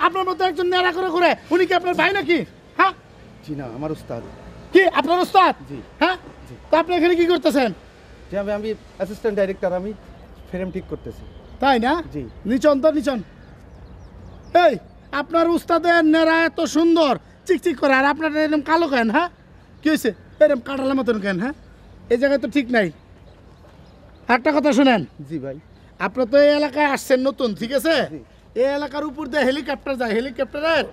আপনার মতো একজন নেড়া করে ঘুরে, উনি কি আপনার ভাই নাকি? হ্যাঁ জি না, আমার উস্তাদ। কি আপনার উস্তাদ? জি। হ্যাঁ, তো আপনি এখানে কি করতেছেন? জি আমি অ্যাসিস্ট্যান্ট ডাইরেক্টর, আমি ফ্রেম ঠিক করতেছি। তাই না? জি। নিচন তো নিচন। এই আপনার উস্তাদের নেড়া এত সুন্দর চিকচিক করে, আর আপনার এরকম কালো কেন? হ্যাঁ কি হয়েছে এরকম কাটালার মতন কেন? হ্যাঁ এই জায়গায় তো ঠিক নাই। একটা কথা শুনেন। জি ভাই। আপনার তো এই এলাকায় আসছেন নতুন, ঠিক আছে? এই এলাকার উপর দিয়ে হেলিকপ্টার যায়, হেলিকপ্টারের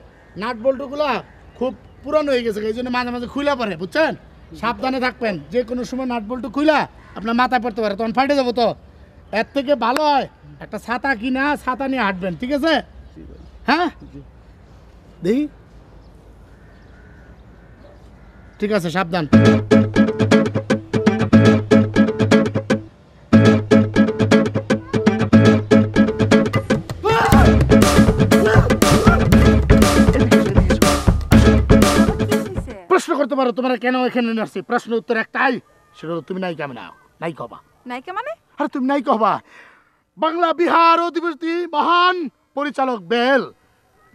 নাট বল্টুগুলা খুব পুরানো হয়ে গেছে, এই জন্য মাঝে মাঝে খুলে পড়ে, বুঝছেন? সাবধানে থাকবেন, যে কোনো সময় নাট বল্টু খুলা আপনার মাথায় পড়তে পারে, তখন ফাটে যাবো। তো এর থেকে ভালো হয় একটা ছাতা কিনা ছাতা নিয়ে হাঁটবেন, ঠিক আছে? হ্যাঁ দেখি, ঠিক আছে, সাবধান। প্রশ্ন করতে পারো তোমার কেন এখানে আসছি, প্রশ্ন উত্তর একটাই, সেটা তুমি নাই কেমন নাই কবা। নায়িকা মানে? আরে তুমি নাই কবা, বাংলা বিহার অধিপতি মহান পরিচালক বেল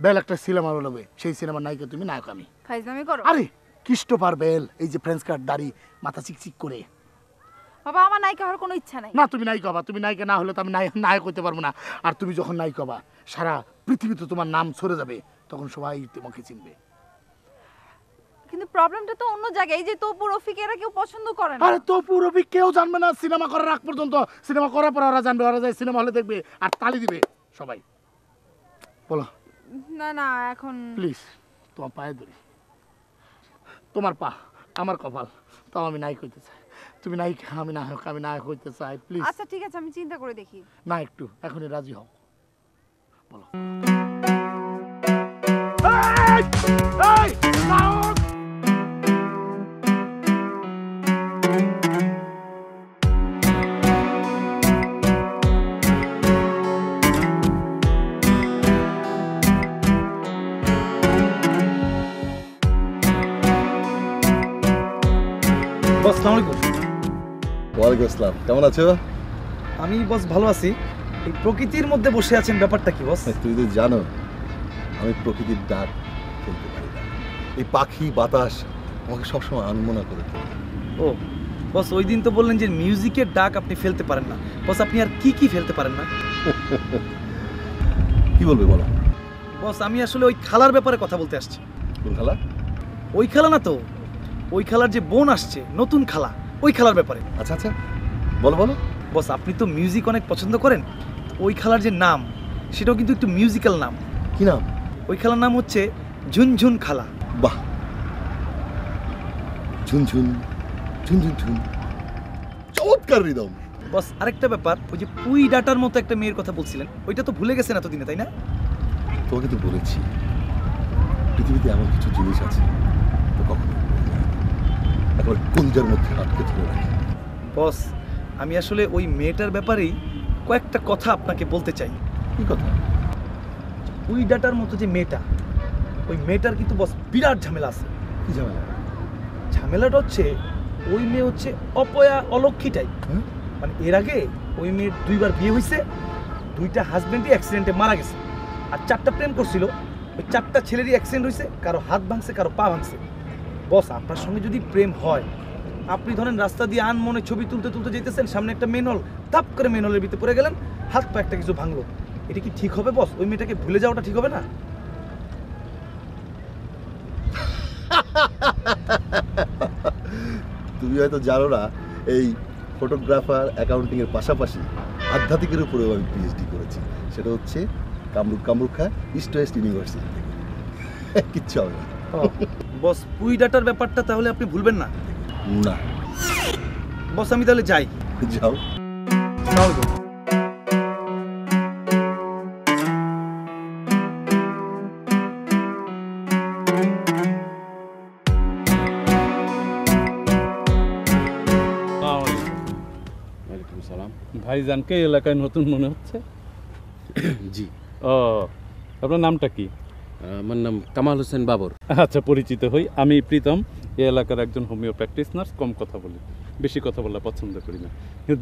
বেল একটা সিনেমা বলবে, সেই সিনেমার নায়িকা তুমি, নায়ক আমি। ফাইজলামি করো? আরে ক্রিস্টোফার বেল, এই যে ফ্রেঞ্চ কাট দাড়ি, মাথা চিকচিক করে। বাবা আমার নায়িকা হওয়ার কোনো ইচ্ছা নাই। না তুমি নাই কবা, তুমি নায়িকা না হলে তো আমি নায়ক হইতে পারবো না। আর তুমি যখন নাই কবা সারা পৃথিবীতে তোমার নাম ছড়ে যাবে, তখন সবাই তোমাকে চিনবে। কিন্তু প্রবলেমটা তো অন্য জায়গায়, এই যে তপু রফিক এরা কেউ পছন্দ করে না। আরে তপু রফিক কেউ জানবে না সিনেমা করার আগ পর্যন্ত, সিনেমা করার পর ওরা জানবে, ওরা যায় সিনেমা হলে দেখবে আর তালি দিবে সবাই। বলো না না এখন প্লিজ, তোমার পায়ে ধরি, তোমার পা আমার কপাল, তাও আমি নায়ক হইতে চাই। তুমি নায়িক, আমি নায়ক, আমি নায়ক হইতে চাই, প্লিজ। আচ্ছা ঠিক আছে, আমি চিন্তা করে দেখি। না একটু এখনই রাজি হও, বলো। ওয়ালাইকুম আসসালাম, কেমন আছো? আমি বস ভালো আছি। এই প্রকৃতির মধ্যে বসে আছেন, ব্যাপারটা কি বস? তুমি তো জানো আমি প্রকৃতির ডাক ফেলতে পারি না, এই পাখি বাতাস আমাকে সবসময় আনমনা করে তোলে। ও বস, ওই দিন তো বললেন যে মিউজিকের ডাক আপনি ফেলতে পারেন না। বস আপনি আর কি কি ফেলতে পারেন না? কি বলবে বলো? বস আমি আসলে ওই খালার ব্যাপারে কথা বলতে আসছি। কোন খালা? ওই খালা না তো, ওই খালার যে বোন আসছে নতুন খালা, ওই খালার ব্যাপারে। আচ্ছা আচ্ছা, বলো বলো। বস আপনি তো মিউজিক অনেক পছন্দ করেন, ওই খালার যে নাম সেটাও কিন্তু একটু মিউজিক্যাল নাম। কি নাম? ওই খালার নাম হচ্ছে ঝুনঝুন খালা। বাহ, ঝুনঝুন ঝুনঝুন ঝুন, চমৎকার রিদম। বস আরেকটা ব্যাপার, ওই যে পুই ডাটার মতো একটা মেয়ের কথা বলছিলেন, ওইটা তো ভুলে গেছেন এতদিনে, তাই না? তোমাকে তো বলেছি পৃথিবীতে এমন কিছু জিনিস আছে তো কখনো একবার কলিজার মধ্যে আটকে ধরে রাখে। বস আমি আসলে ওই মেয়েটার ব্যাপারেই কয়েকটা কথা আপনাকে বলতে চাই। কি কথা? পুই ডাটার মতো যে মেয়েটা, ওই মেয়েটার কিন্তু বস বিরাট ঝামেলা আছে। কি ঝামেলা? ঝামেলাটা হচ্ছে ওই মেয়ে হচ্ছে অপয়া অলক্ষী টাইপ। মানে এর আগে ওই মেয়ের 2বার বিয়ে হয়েছে, 2টা হাজবেন্ডই অ্যাক্সিডেন্টে মারা গেছে, আর 4টা প্রেম করছিল। ওই 4টা ছেলেরই অ্যাক্সিডেন্ট হয়েছে, কারো হাত ভাঙছে কারো পা ভাঙছে। বস আপনার সঙ্গে যদি প্রেম হয়, আপনি ধরেন রাস্তা দিয়ে আনমনে ছবি তুলতে তুলতে যেতেছেন, সামনে একটা মেনহল, তাপ করে মেনহলের ভিতরে পড়ে গেলেন, হাত পা একটা কিছু ভাঙলো, এটা কি ঠিক হবে বস? ওই মেয়েটাকে ভুলে যাওয়াটা ঠিক হবে না? তুমি হয়তো জানো না, এই ফটোগ্রাফার অ্যাকাউন্টিং এর পাশাপাশি আধ্যাত্মিকের উপরেও আমি পিএইচডি করেছি। সেটা হচ্ছে কামরূপ খা ইস্ট ওয়েস্ট ইউনিভার্সিটি থেকে। কিচ্ছু হবে না। বস পুই ডাটার ব্যাপারটা তাহলে আপনি ভুলবেন না। না, বস আমি তাহলে যাই। যাও। ভাইজানকে এলাকায় নতুন মনে হচ্ছে। জি, ও, আপনার নামটা কি? আমার নাম কামাল হোসেন বাবর। আচ্ছা, পরিচিত হই। আমি প্রীতম, এই এলাকার একজন হোমিও প্র্যাকটিস নার্স। কম কথা বলি, বেশি কথা বলা পছন্দ করি না।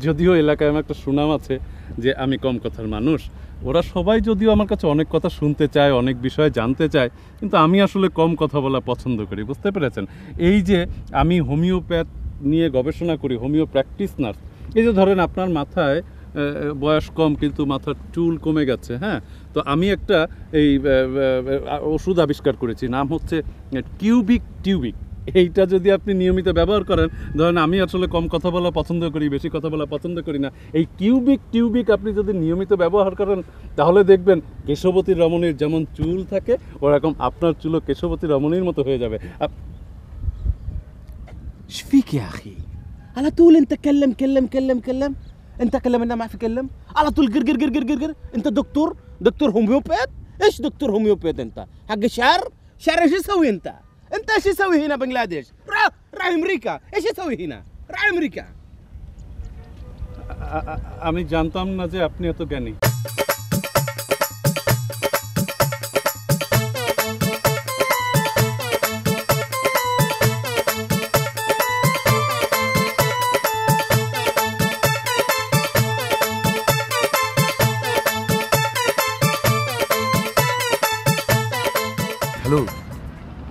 যদিও এলাকায় আমার একটা সুনাম আছে যে আমি কম কথার মানুষ। ওরা সবাই যদিও আমার কাছে অনেক কথা শুনতে চায়, অনেক বিষয় জানতে চায়, কিন্তু আমি আসলে কম কথা বলা পছন্দ করি, বুঝতে পেরেছেন? এই যে আমি হোমিওপ্যাথ নিয়ে গবেষণা করি, হোমিও প্র্যাকটিস নার্স। এই যে ধরেন আপনার মাথায় বয়স কম কিন্তু মাথার চুল কমে গেছে, হ্যাঁ, তো আমি একটা এই ওষুধ আবিষ্কার করেছি, নাম হচ্ছে কিউবিক টিউবিক। এইটা যদি আপনি নিয়মিত ব্যবহার করেন, ধরেন আমি আসলে কম কথা বলা পছন্দ করি, বেশি কথা বলা পছন্দ করি না, এই কিউবিক টিউবিক আপনি যদি নিয়মিত ব্যবহার করেন তাহলে দেখবেন কেশবতী রমণীর যেমন চুল থাকে ওরকম আপনার চুলও কেশবতী রমণীর মতো হয়ে যাবে। ايش فيك يا اخي؟ على طول انت كلم كلم كلم كلم، انت كلمنا ما في كلم، على طول قر قر قر قر قر قر. انت دكتور هوميوباث؟ ايش دكتور هوميوباث انت؟ حق شعر ايش يسوي انت؟ انت ايش يسوي هنا بنغلاديش؟ راح امريكا، ايش يسوي هنا؟ راح امريكا. আমি জানতাম না যে আপনি এত জ্ঞানী। হ্যালো,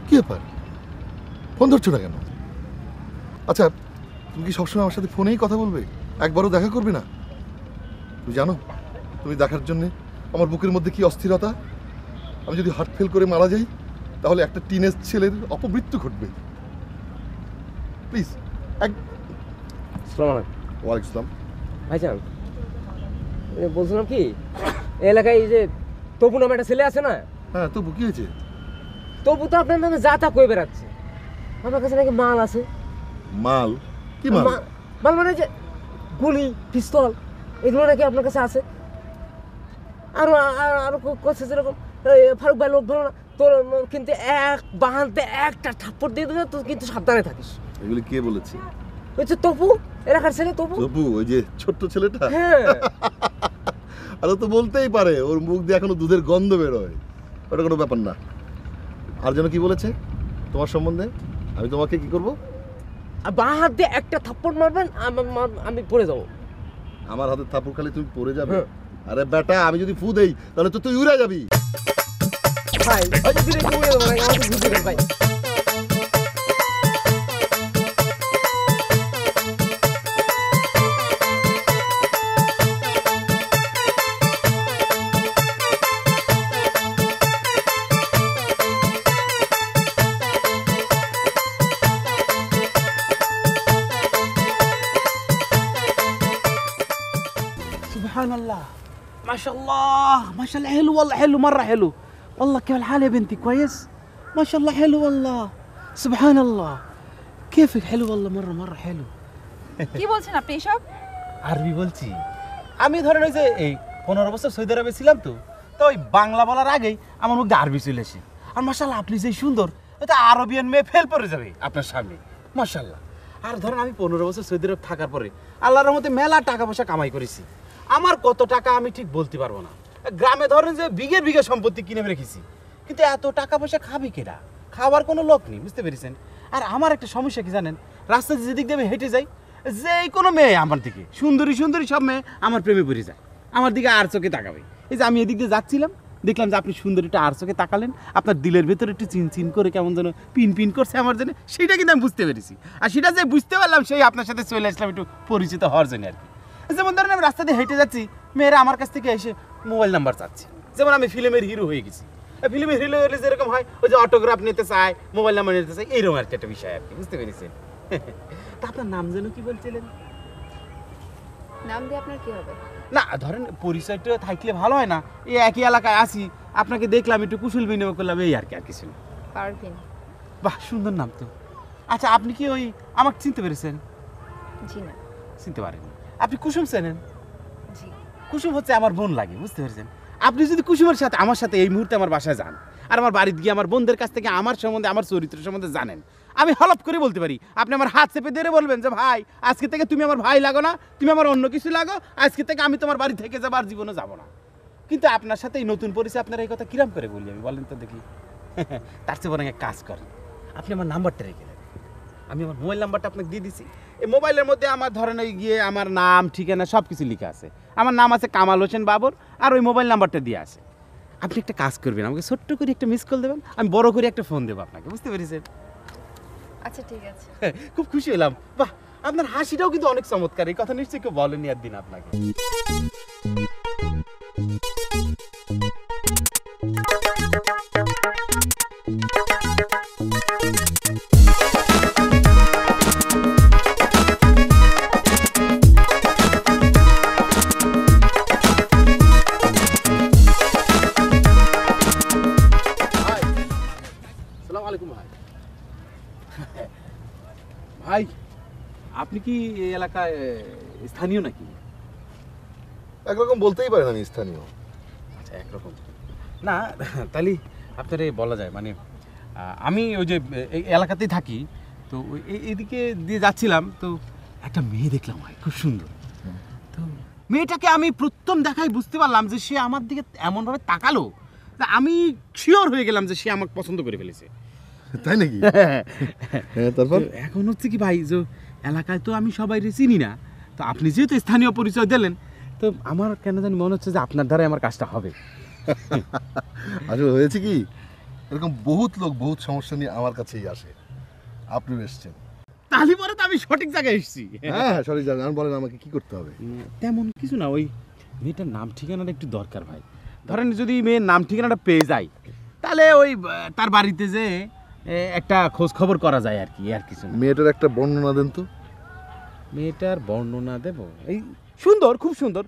কি ব্যাপার? ফোন ধরছো না কেন? আচ্ছা, তুমি কি সবসময় আমার সাথে ফোনেই কথা বলবে? একবারও দেখা করবে না? তুমি জানো তুমি দেখার জন্য আমার বুকের মধ্যে কি অস্থিরতা। আমি যদি হার্ট ফেল করে মারা যাই তাহলে একটা টিনেজ ছেলের অপমৃত্যু ঘটবে। প্লিজ আসসালামু আলাইকুম। ওয়ালাইকুম আসসালাম। ভাইজান, বলছিলাম কি, এই এলাকায় এই যে তপু নামে একটা ছেলে আছে না, হ্যাঁ, তো কি হয়েছে? তপু তো আপনার নামে যা তা কয়ে বেড়াচ্ছে। আমার কাছে নাকি মাল আছে। মাল? কি মাল? মাল মানে যে গুলি, পিস্তল, এগুলো নাকি আপনার কাছে আছে। আরো আরো করছে যেরকম ফারুক ভাই লোক ভালো না তোর, কিন্তু এক বাহানতে একটা থাপ্পড় দিয়ে দেবে, তুই কিন্তু সাবধানে থাকিস। এগুলি কে বলেছে? ওই যে তপু, এলাকার ছেলে তপু। তপু, ওই যে ছোট্ট ছেলেটা? হ্যাঁ। আর ও তো বলতেই পারে, ওর মুখ দিয়ে এখনো দুধের গন্ধ বেরোয়। ওটা কোনো ব্যাপার না। আর যেন কি বলেছে তোমার সম্বন্ধে? আমি তোমাকে কি করব? বাঁ হাত দিয়ে একটা থাপ্পড় মারবেন, আমি পড়ে যাবো। আমার হাতে থাপ্পড় খালি তুমি পড়ে যাবে? আরে বেটা, আমি যদি ফু দেই তাহলে তো তুই উড়ে যাবি। ভাই উড়ে যাবো ভাই, আমাকে বুঝে দেন ভাই। سبحان الله، ما شاء الله ما شاء الله، حلو والله، حلو مرة حلو والله. كيف الحال يا بنتي؟ كويس ما شاء الله، حلو والله، سبحان الله. كيفك؟ حلو والله، مرة حلو. কি বলছেন আপনি এসব? আরবি বলছি। আমি ধরেন ওই যে এই 15 বছর সৌদি আরবে ছিলাম, তো ওই বাংলা বলার আগেই আমার মুখে আরবি চলে আসে। আর মাশাআল্লাহ আপনি যে সুন্দর, এটা আরবিয়ান মেয়ে ফেল পড়ে যাবে আপনার সামনে, মাশাআল্লাহ। আর ধরেন আমি 15 বছর সৌদি আরব থাকার পরে আল্লাহর রহমতে মেলা টাকা পয়সা কামাই করেছি। আমার কত টাকা আমি ঠিক বলতে পারবো না। গ্রামে ধরেন যে বিঘে বিঘে সম্পত্তি কিনে রেখেছি, কিন্তু এত টাকা পয়সা খাবি কেডা? খাওয়ার কোনো লোক নেই, বুঝতে পেরেছেন? আর আমার একটা সমস্যা কি জানেন, রাস্তায় যেদিক দিয়ে আমি হেঁটে যাই, যে কোনো মেয়ে আমার দিকে, সুন্দরী সুন্দরী সব মেয়ে আমার প্রেমে পড়ে যায়, আমার দিকে আর চোখে তাকাবে। এই যে আমি এদিক দিয়ে যাচ্ছিলাম, দেখলাম যে আপনি সুন্দরীটা আর চোখে তাকালেন, আপনার দিলের ভেতরে একটু চিন করে কেমন যেন পিন পিন করছে আমার জন্য, সেটা কিন্তু আমি বুঝতে পেরেছি। আর সেটা যে বুঝতে পারলাম, সেই আপনার সাথে চলে আসলাম একটু পরিচিত হওয়ার জন্য আর কি। যেমন ধরেন আমি রাস্তা দিয়ে হেঁটে যাচ্ছি, মেয়েরা আমার কাছ থেকে এসে মোবাইল নাম্বার চাচ্ছে, যেমন আমি ফিল্মের হিরো হয়ে গেছি। ফিল্মের হিরো হলে যেরকম হয়, ওই যে অটোগ্রাফ নিতে চায়, মোবাইল নাম্বার নিতে চায়, এইরকম আর একটা বিষয় আর কি, বুঝতে পেরেছেন? তা আপনার নাম যেন কি বলছিলেন? নাম দিয়ে আপনার কি হবে? না ধরেন পরিচয়টা থাকলে ভালো হয় না? এই একই এলাকায় আছি, আপনাকে দেখলাম, একটু কুশল বিনিময় করলাম, এই আর কি, আর কিছু না। পারভিন। বাহ, সুন্দর নাম তো। আচ্ছা, আপনি কি ওই আমাকে চিনতে পেরেছেন? জি না। চিনতে পারেননি? আপনি কুসুম চেনেন? জি। কুসুম হচ্ছে আমার বোন লাগে, বুঝতে পেরেছেন? আপনি যদি কুসুমের সাথে আমার সাথে এই মুহূর্তে আমার বাসায় যান আর আমার বাড়িতে গিয়ে আমার বোনদের কাছ থেকে আমার সম্বন্ধে, আমার চরিত্র সম্বন্ধে জানেন, আমি হলপ করে বলতে পারি, আপনি আমার হাত চেপে ধরে বলবেন যে ভাই, আজকে থেকে তুমি আমার ভাই লাগো না, তুমি আমার অন্য কিছু লাগো, আজকে থেকে আমি তোমার বাড়ি থেকে যাবো, আর জীবনে যাবো না। কিন্তু আপনার সাথে এই নতুন পরিচয়, আপনার এই কথা কিরাম করে বলি আমি, বলেন তো দেখি? তার চেয়ে বরং এক কাজ করেন, আপনি আমার নাম্বারটা রেখে দেন, আমি আমার মোবাইল নাম্বারটা আপনাকে দিয়ে দিছি। এই মোবাইলের মধ্যে আমার ধরেন ওই গিয়ে আমার নাম, ঠিকানা সব কিছু লেখা আছে। আমার নাম আছে কামাল হোসেন বাবর, আর ওই মোবাইল নাম্বারটা দিয়ে আছে। আপনি একটা কাজ করবেন, আমাকে ছোট্ট করে একটা মিস কল দেবেন, আমি বড় করে একটা ফোন দেবো আপনাকে, বুঝতে পেরেছেন? আচ্ছা ঠিক আছে। খুব খুশি হলাম। বাহ, আপনার হাসিটাও কিন্তু অনেক চমৎকার, এই কথা নিশ্চয়ই কেউ বলেনি একদিন আপনাকে। আসসালামু আলাইকুম ভাই। ভাই, আপনি কি এই এলাকায় স্থানীয় নাকি? একরকম বলতেই পারেন আমি স্থানীয়। আচ্ছা, একরকম না, তাহলে আপনার বলা যায় মানে আমি ওই যে এই এলাকাতেই থাকি, তো এদিকে দিয়ে যাচ্ছিলাম, তো একটা মেয়ে দেখলাম ভাই, খুব সুন্দর। তো মেয়েটাকে আমি প্রথম দেখাই বুঝতে পারলাম যে সে আমার দিকে এমনভাবে তাকালো যে আমি শিওর হয়ে গেলাম যে সে আমাকে পছন্দ করে ফেলেছে। তাই নাকি? হ্যাঁ, তারপর এখন হচ্ছে কি ভাই, যে এলাকায় তো আমি সবাই চিনি না, তো আপনি যেহেতু স্থানীয় পরিচয় দিলেন, তো আমার কেন জানি মনে হচ্ছে যে আপনার দ্বারাই আমার কাজটা হবে। আসলে হয়েছে কি, এরকম বহুত লোক বহুত সমস্যা নিয়ে আমার কাছেই আসে, আপনি এসছেন। তাহলে পরে তো আমি সঠিক জায়গায় এসেছি। হ্যাঁ, সরি জানেন, বলেন আমাকে কি করতে হবে? তেমন কিছু না, ওই মেয়েটার নাম ঠিকানাটা একটু দরকার ভাই। ধরেন যদি মেয়ের নাম ঠিকানাটা পেয়ে যায়, তাহলে ওই তার বাড়িতে যে একটা খোঁজ খবর করা যায় আর কি, আর কিছু না। মেয়েটার একটা বর্ণনা দেন তো। মেয়েটার বর্ণনা দেব? এই সুন্দর, খুব সুন্দর,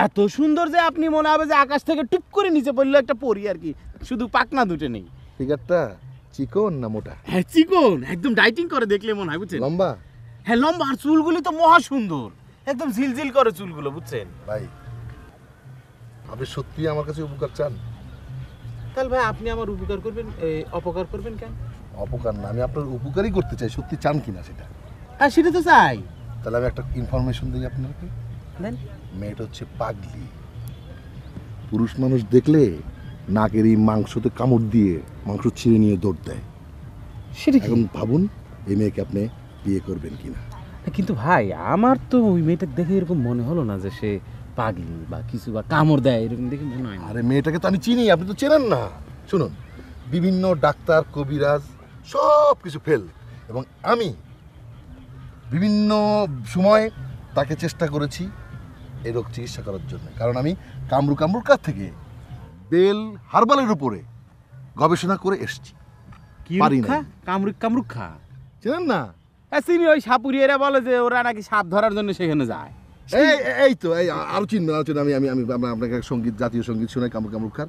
এত সুন্দর যে আপনি মনে হবে যে আকাশ থেকে টুপ করে নিচে পড়লো একটা পরী আর কি, শুধু পাকনা দুটো নেই। ফিগারটা চিকন না মোটা? হ্যাঁ, চিকন, একদম ডাইটিং করে দেখলে মনে হয়, বুঝছেন? লম্বা? হ্যাঁ, লম্বা, আর চুলগুলি তো মহা সুন্দর, একদম ঝিলঝিল করে চুলগুলো, বুঝছেন? ভাই, আপনি সত্যি আমার কাছে উপকার চান? তাহলে ভাই আপনি আমার উপকার করবেন, অপকার করবেন কেন? অপকার না, আমি আপনার উপকারই করতে চাই, সত্যি চান কিনা সেটা। হ্যাঁ, সেটা তো চাই। তাহলে আমি একটা ইনফরমেশন দিই আপনাকে। দেন। মেয়েটা হচ্ছে পাগলি। পুরুষ মানুষ দেখলে নাকের এই মাংসতে কামড় দিয়ে মাংস ছিঁড়ে নিয়ে দৌড় দেয়। সেটা এখন ভাবুন এই মেয়েকে আপনি বিয়ে করবেন কিনা। কিন্তু ভাই, আমার তো ওই মেয়েটা দেখে এরকম মনে হলো না যে সে পাগলি বা কিছু বা কামড় দেয়, এরকম দেখে মনে হয় না। আরে মেয়েটাকে তো আমি চিনি, আপনি তো চেনেন না। শুনুন, বিভিন্ন ডাক্তার, কবিরাজ সব কিছু ফেল, এবং আমি বিভিন্ন সময় তাকে চেষ্টা করেছি এই রোগ চিকিৎসা করার জন্য, কারণ আমি কামরুর কাছ থেকে বেল হার্বালের উপরে গবেষণা করে এসেছি। কি পারি না। রক্ষা? কামরুক খা চেনেন না? হ্যাঁ, চিনি, ওই সাপুরিয়ারা বলে যে ওরা নাকি সাপ ধরার জন্য সেখানে যায়। এই তো এই আরো চিনবেন, আরো চিনবেন। আমি আমি আপনাকে সঙ্গীত, জাতীয় সঙ্গীত শোনাই, কামরুক খার।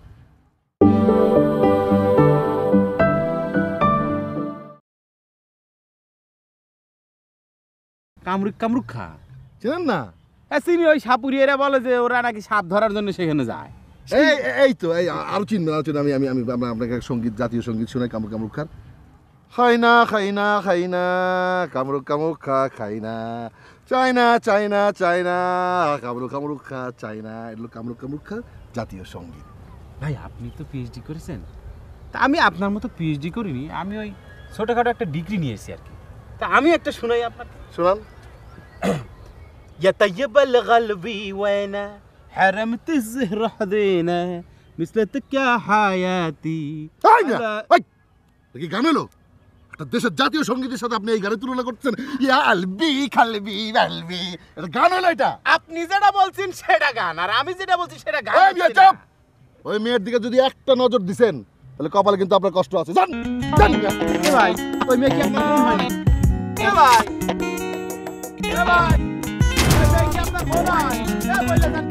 কামরুক খা। চেনেন না? হ্যাঁ, চিনি, ওই সাপুরিয়ারা বলে যে ওরা নাকি সাপ ধরার জন্য সেখানে যায়। এই তো এই আরো চিনবেন, আরো চিনবেন। আমি আমি আপনাকে সঙ্গীত, জাতীয় সঙ্গীত শোনাই, কামরুক খার। খাই না খাই না খাই না কামরুক খা খাই না, চাই না চাই না চাই না কামরুক খা চাই না। এগুলো কামরুক খা জাতীয় সঙ্গীত। ভাই, আপনি তো পিএইচডি করেছেন, তা আমি আপনার মতো পিএইচডি করিনি, আমি ওই ছোটখাটো একটা ডিগ্রি নিয়েছি আর কি। তা আমি একটা শোনাই আপনাকে। শোনান। يطيب القلبي وانا حرمت الزهر حزينه مثلتك يا حياتي। কি গান হলো? একটা দেশের জাতীয় সঙ্গীতের সাথে আপনি এই গানের তুলনা করছেন? ইয়া আলবি খালবি বালবি, এটা গান হলো? এটা আপনি যেটা বলছেন সেটা গান, আর আমি যেটা বলছি সেটা গান। ওই মেয়ের দিকে যদি একটা নজর দিছেন তাহলে কপালে কিন্তু আপনার কষ্ট আছে। জান ভাই, ওই মেয়ে কি আপনার বোন হয়নি? ভাই, ভাই, ওই মেয়ে কি আপনার বোন হয়? বললে যান।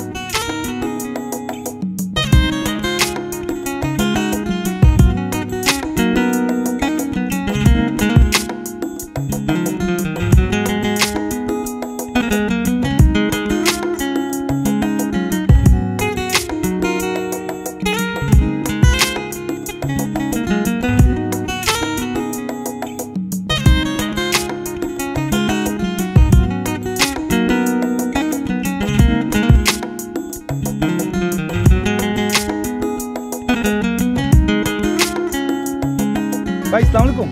भाई अस्सलाम वालेकुम।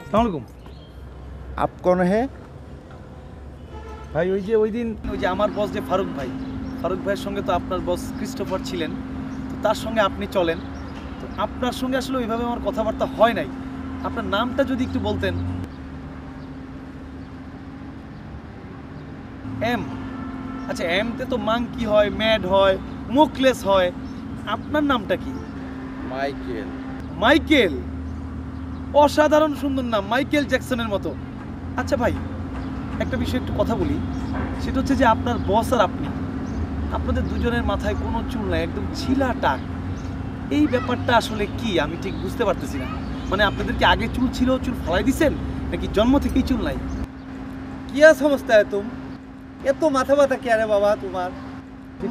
अस्सलाम वालेकुम। आप कौन है? ভাই ওই যে আমার বস যে ফারুক ভাইয়ের সঙ্গে তো আপনার বস ক্রিস্টোফার ছিলেন, তো তার সঙ্গে আপনি চলেন, তো আপনার সঙ্গে আসলে ওইভাবে আমার কথাবার্তা হয় নাই। আপনার নামটা যদি একটু বলতেন। এম, আচ্ছা এমতে তো মাংকি হয়, ম্যাড হয়, মুকলেস হয়, আপনার নামটা কি? মাইকেল। মাইকেল, অসাধারণ সুন্দর নাম, মাইকেল জ্যাকসনের মতো। আচ্ছা ভাই, একটা বিষয় একটু কথা বলি, সেটা হচ্ছে যে আপনার বস আর আপনি, আপনাদের দুজনের মাথায় কোনো চুল নাই, একদম ছিলা টাক। এই ব্যাপারটা আসলে কি আমি ঠিক বুঝতে পারতেছি না। মানে আপনাদের কি আগে চুল ছিল, চুল ফালাই দিছেন, নাকি জন্ম থেকেই চুল নাই? क्या समझता है तुम? ये तो माथा माथा क्या रे बाबा तुम्हार?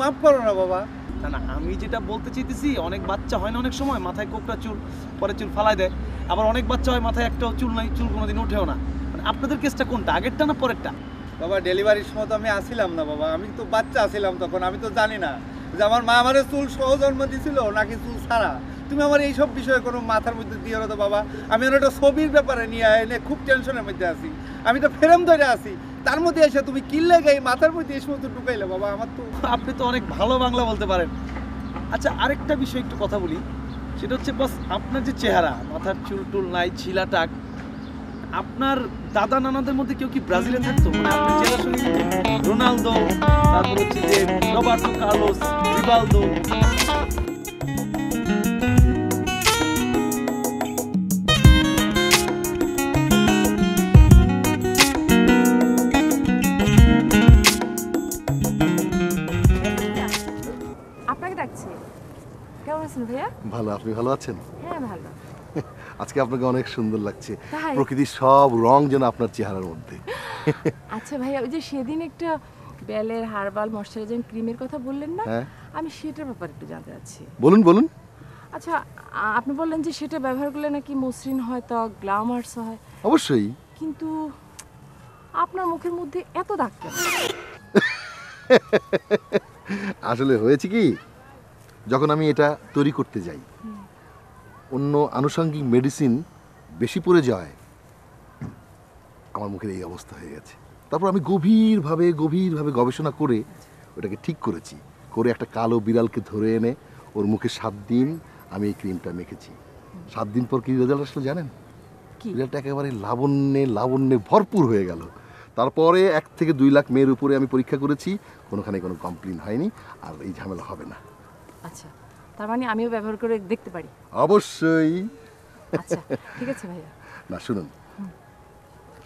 माफ करो ना बाबा। না না, আমি যেটা বলতে চাইতেছি, অনেক বাচ্চা হয় না অনেক সময় মাথায় কোকড়া চুল, পরে চুল ফালাই দেয়, আবার অনেক বাচ্চা হয় মাথায় একটাও চুল নাই, চুল কোনোদিন ওঠেও না। মানে আপনাদের কেসটা কোনটা, আগেরটা না পরেরটা? বাবা ডেলিভারির সময় তো আমি আসিলাম না বাবা, আমি তো বাচ্চা আসিলাম তখন, আমি তো জানি না যে আমার মা আমারে চুল সহ জন্ম দিছিল নাকি চুল ছাড়া। তুমি আমার এইসব বিষয়ে কোনো মাথার মধ্যে দিও না তো বাবা। আমি একটা ছবির ব্যাপারে নিয়ে এনে খুব টেনশনের মধ্যে আছি, আমি তো ফ্রেম ধরে আছি, তার মধ্যে এসে তুমি কিনলে গাই মাথার মধ্যে এই সময় ঢুকাইলে বাবা। আমার তো আপনি তো অনেক ভালো বাংলা বলতে পারেন। আচ্ছা আরেকটা বিষয় একটু কথা বলি, সেটা হচ্ছে বস আপনার যে চেহারা, মাথার চুল টুল নাই, ছিলা টাক, আপনার দাদা নানাদের মধ্যে কেউ কি ব্রাজিলে থাকতো? মানে আপনার চেহারা শুনে রোনালদো, তারপর হচ্ছে যে রবার্টো কার্লোস, রিভালদো। আপনাকে ডাকছি। কেমন আছেন ভাইয়া? ভালো, আপনি ভালো আছেন? হ্যাঁ ভালো। আজকে আপনাকে অনেক সুন্দর লাগছে, তাই? প্রকৃতির সব রং যেন আপনার চেহারার মধ্যে। আচ্ছা ভাইয়া, ওই যে সেদিন একটা বেলের হার্বাল ময়শ্চারাইজিং ক্রিমের কথা বললেন না, হ্যাঁ আমি সেটার ব্যাপারে একটু জানতে চাচ্ছি। বলুন বলুন। আচ্ছা আপনি বললেন যে সেটা ব্যবহার করলে নাকি মসৃণ হয়, ত্বক গ্ল্যামার্স হয়, অবশ্যই। কিন্তু আপনার মুখের মধ্যে এত দাগ কেন? আসলে হয়েছে কি, যখন আমি এটা তৈরি করতে যাই, অন্য আনুষঙ্গিক মেডিসিন বেশি পড়ে যায়, আমার মুখের এই অবস্থা হয়ে গেছে। তারপর আমি গভীরভাবে গবেষণা করে ওটাকে ঠিক করেছি, করে একটা কালো বিড়ালকে ধরে এনে ওর মুখে 7 দিন আমি এই ক্রিমটা মেখেছি। 7 দিন পর কি রেজাল্ট আসলো জানেন? বিড়ালটা একেবারে লাবণ্যে ভরপুর হয়ে গেল। তারপরে 1 থেকে 2 লাখ মেয়ের উপরে আমি পরীক্ষা করেছি, কোনোখানে কোনো কমপ্লেন হয়নি, আর এই ঝামেলা হবে না। আচ্ছা, তার মানে আমিও ব্যবহার করে দেখতে পারি? অবশ্যই। আচ্ছা ঠিক আছে ভাইয়া। না শুনুন,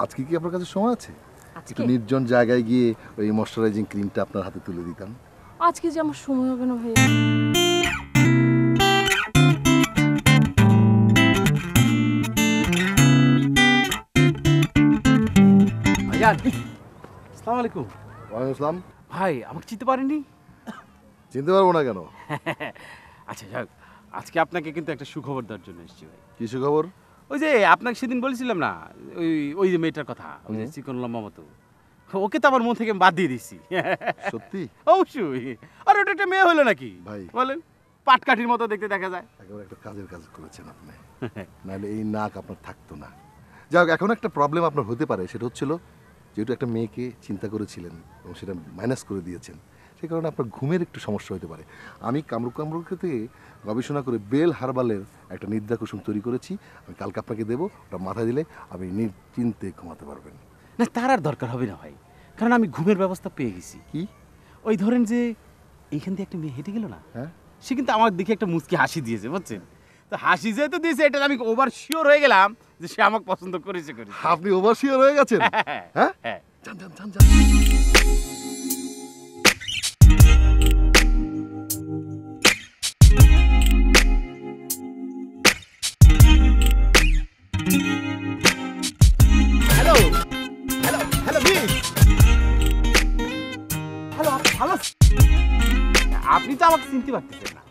আজকে কি আপনার কাছে সময় আছে? আজকে? একটু নির্জন জায়গায় গিয়ে ওই ময়শ্চারাইজিং ক্রিমটা আপনার হাতে তুলে দিতাম। আজকে যে আমার সময় হবে না ভাইয়া। ভাইজান, আসসালামু আলাইকুম। ওয়ালাইকুম আসসালাম। ভাই আমাকে চিনতে পারেননি? চিনতে পারবো না কেন? আচ্ছা যাক, আজকে আপনাকে কিন্তু একটা সুখবর দেওয়ার জন্য এসেছি ভাই। কি সুখবর? ওই যে আপনাকে সেদিন বলেছিলাম না, ওই যে মেয়েটার কথা, ওই যে চিকন লম্বা মতো, ওকে তো আমার মন থেকে বাদ দিয়ে দিচ্ছি। সত্যি? অবশ্যই। আর ওটা একটা মেয়ে হলো নাকি ভাই বলেন, পাটকাঠির মতো দেখতে দেখা যায়। একেবারে একটা কাজের কাজ করেছেন আপনি, নাহলে এই নাক আপনার থাকতো না। যাক, এখন একটা প্রবলেম আপনার হতে পারে, সেটা হচ্ছিল যেহেতু একটা মেয়েকে চিন্তা করেছিলেন এবং সেটা মাইনাস করে দিয়েছেন, সেই কারণে আপনার ঘুমের একটু সমস্যা হতে পারে। আমি কামরুক থেকে গবেষণা করে বেল হার্বালের একটা নিদ্রা কুসুম তৈরি করেছি, আমি কালকে আপনাকে দেবো, ওটা মাথায় দিলে আপনি নিশ্চিন্তে ঘুমাতে পারবেন। না তার আর দরকার হবে না ভাই, কারণ আমি ঘুমের ব্যবস্থা পেয়ে গেছি। কি? ওই ধরেন যে এইখান দিয়ে একটা মেয়ে হেঁটে গেল না, হ্যাঁ, সে কিন্তু আমার দিকে একটা মুচকি হাসি দিয়েছে, বুঝছেন? তো হাসি যেহেতু দিয়েছে, এটা আমি ওভার শিওর হয়ে গেলাম যে সে আমাকে পছন্দ করেছে। আপনি ওভারশিওর হয়ে গেছেন? হ্যাঁ, হ্যাঁ। যান যান যান যান। Hello hello hello miss, hello ভালো। আপনি তো আমাকে চিনতে পারতেছেন না,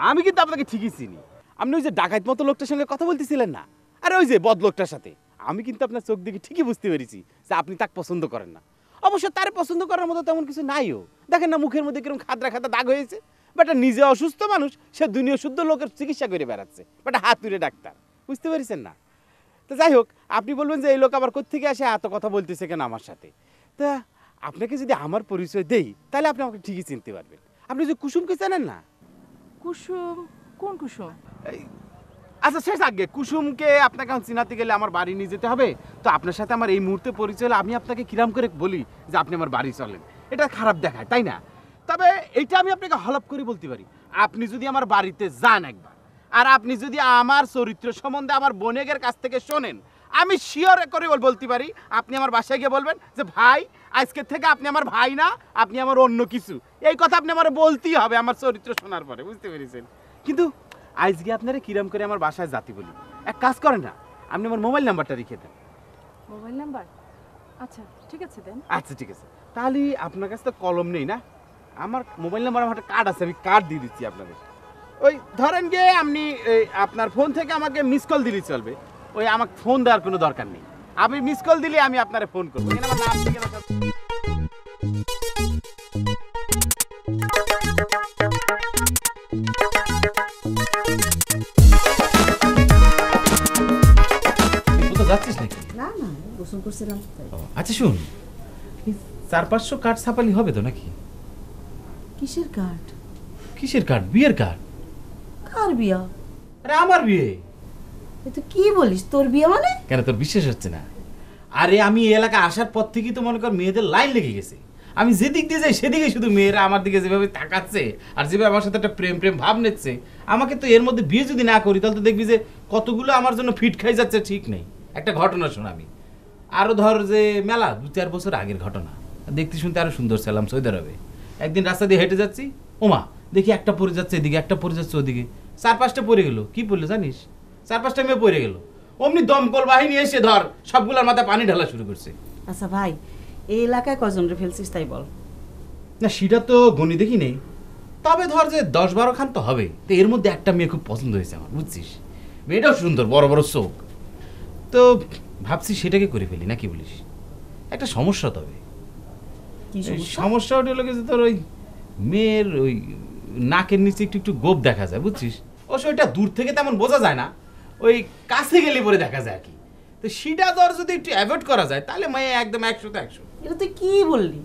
আমি কিন্তু আপনাকে ঠিকই চিনি। আপনি ওই যে ডাকাত মতো লোকটার সঙ্গে কথা বলতেছিলেন না, আরে ওই যে বদ লোকটার সাথে, আমি কিন্তু আপনার চোখ দেখে ঠিকই বুঝতে পেরেছি যে আপনি তাকে পছন্দ করেন না। অবশ্য তার পছন্দ করার মতো তেমন কিছু নাইও, দেখেন না মুখের মধ্যে কিরকম খাদ্রা খাদ্রা দাগ হয়েছে। বাট নিজে অসুস্থ মানুষ, সে দুনিয়া শুদ্ধ লোকের চিকিৎসা করে বেড়াচ্ছে, বাট হাত তুলে ডাক্তার, বুঝতে পেরেছেন না? তো যাই হোক, আপনি বলবেন যে এই লোক আবার কোত্থেকে আসে এত কথা বলতেছে কেন আমার সাথে। তা আপনাকে যদি আমার পরিচয় দেই তাহলে আপনি আমাকে ঠিকই চিনতে পারবেন। আপনি যে কুসুমকে চেনেন না? কুসুম? কোন কুসুম? আচ্ছা শেষ আগে, কুসুমকে আপনাকে এখন চিনাতে গেলে আমার বাড়ি নিয়ে যেতে হবে। তো আপনার সাথে আমার এই মুহূর্তে পরিচয় হলে আমি আপনাকে কিরাম করে বলি যে আপনি আমার বাড়ি চলেন, এটা খারাপ দেখায়, তাই না? তবে এইটা আমি আপনাকে হলপ করে বলতে পারি, আপনি যদি আমার বাড়িতে যান একবার, আর আপনি যদি আমার চরিত্র সম্বন্ধে আমার বোনেগের কাছ থেকে শোনেন, আমি শিওর করে বলতে পারি আপনি আমার বাসায় গিয়ে বলবেন যে ভাই আজকের থেকে আপনি আমার ভাই না, আপনি আমার অন্য কিছু। এই কথা আপনি আমার বলতেই হবে আমার চরিত্র শোনার পরে, বুঝতে পেরেছেন? কিন্তু আজকে আপনারা কিরাম করে আমার বাসায় জাতি বলি, এক কাজ করেন না, আপনি আমার মোবাইল নাম্বারটা রেখে দেন। Mobile number? আচ্ছা ঠিক আছে দেন। আচ্ছা ঠিক আছে, তাহলে আপনার কাছে তো কলম নেই না? আমার মোবাইল নাম্বার, আমার একটা কার্ড আছে, আমি কার্ড দিয়ে দিচ্ছি আপনাদের। ওই ধরেন গিয়ে আপনি আপনার ফোন থেকে আমাকে মিস কল দিলেই চলবে, ওই আমাকে ফোন দেওয়ার কোনো দরকার নেই। আপনি মিস কল দিলে আমি আপনারে ফোন করবো। এখানে আমার নাম, ঠিকানা সব। কোথাও যাচ্ছিস নাকি? না না, গোসল করছিলাম তাই। আচ্ছা শুন, 400-500 কার্ড ছাপালি হবে তো নাকি? কিসের কার্ড? কিসের কার্ড? বিয়ের কার্ড। কার বিয়া? আরে আমার বিয়ে। এ তো কি বলিস, তোর বিয়ে মানে? কেন তোর বিশ্বাস হচ্ছে না? আরে আমি এই এলাকা আসার পর থেকেই তো মনে কর মেয়েদের লাইন লেগে গেছে। আমি যেদিক দিয়ে যাই সেদিকে শুধু মেয়েরা আমার দিকে যেভাবে তাকাচ্ছে আর যেভাবে আমার সাথে একটা প্রেম প্রেম ভাব নিচ্ছে, আমাকে তো এর মধ্যে বিয়ে যদি না করি তাহলে তো দেখবি যে কতগুলো আমার জন্য ফিট খাই যাচ্ছে, ঠিক নেই। একটা ঘটনা শোন, আমি আরো ধর যে মেলা 2-4 বছর আগের ঘটনা, দেখতে শুনতে আরো সুন্দর ছিলাম সৌদি আরবে। একদিন রাস্তা দিয়ে হেঁটে যাচ্ছি, ওমা দেখি একটা পড়ে যাচ্ছে এদিকে, একটা পড়ে যাচ্ছে ওদিকে, 4-5টা পড়ে গেল। কি পড়লো জানিস? 4-5টা মেয়ে পড়ে গেল। অমনি দমকল বাহিনী এসে ধর সবগুলোর মাথায় পানি ঢালা শুরু করছে। আচ্ছা ভাই, এই এলাকায় কজন রে ফেলছিস তাই বল? না সেটা তো গণি দেখি নেই, তবে ধর যে 10-12 খান তো হবে। তো এর মধ্যে একটা মেয়ে খুব পছন্দ হয়েছে আমার, বুঝছিস? মেয়েটাও সুন্দর, বড় বড় চোখ। তো ভাবছি সেটাকে করে ফেলি, না কি বলিস? একটা সমস্যা, তবে কি সমস্যা? সমস্যা ওটা হলো যে তোর ওই মেয়ের ওই নাকের নিচে একটু একটু গোপ দেখা যায়, বুঝছিস? অবশ্য ওইটা দূর থেকে তেমন বোঝা যায় না, ওই কাছে গেলে পরে দেখা যায় আর কি। তো সেটা ধর যদি একটু অ্যাভয়েড করা যায় তাহলে মেয়ে একদম 100-তে 100। এটা তুই কি বললি?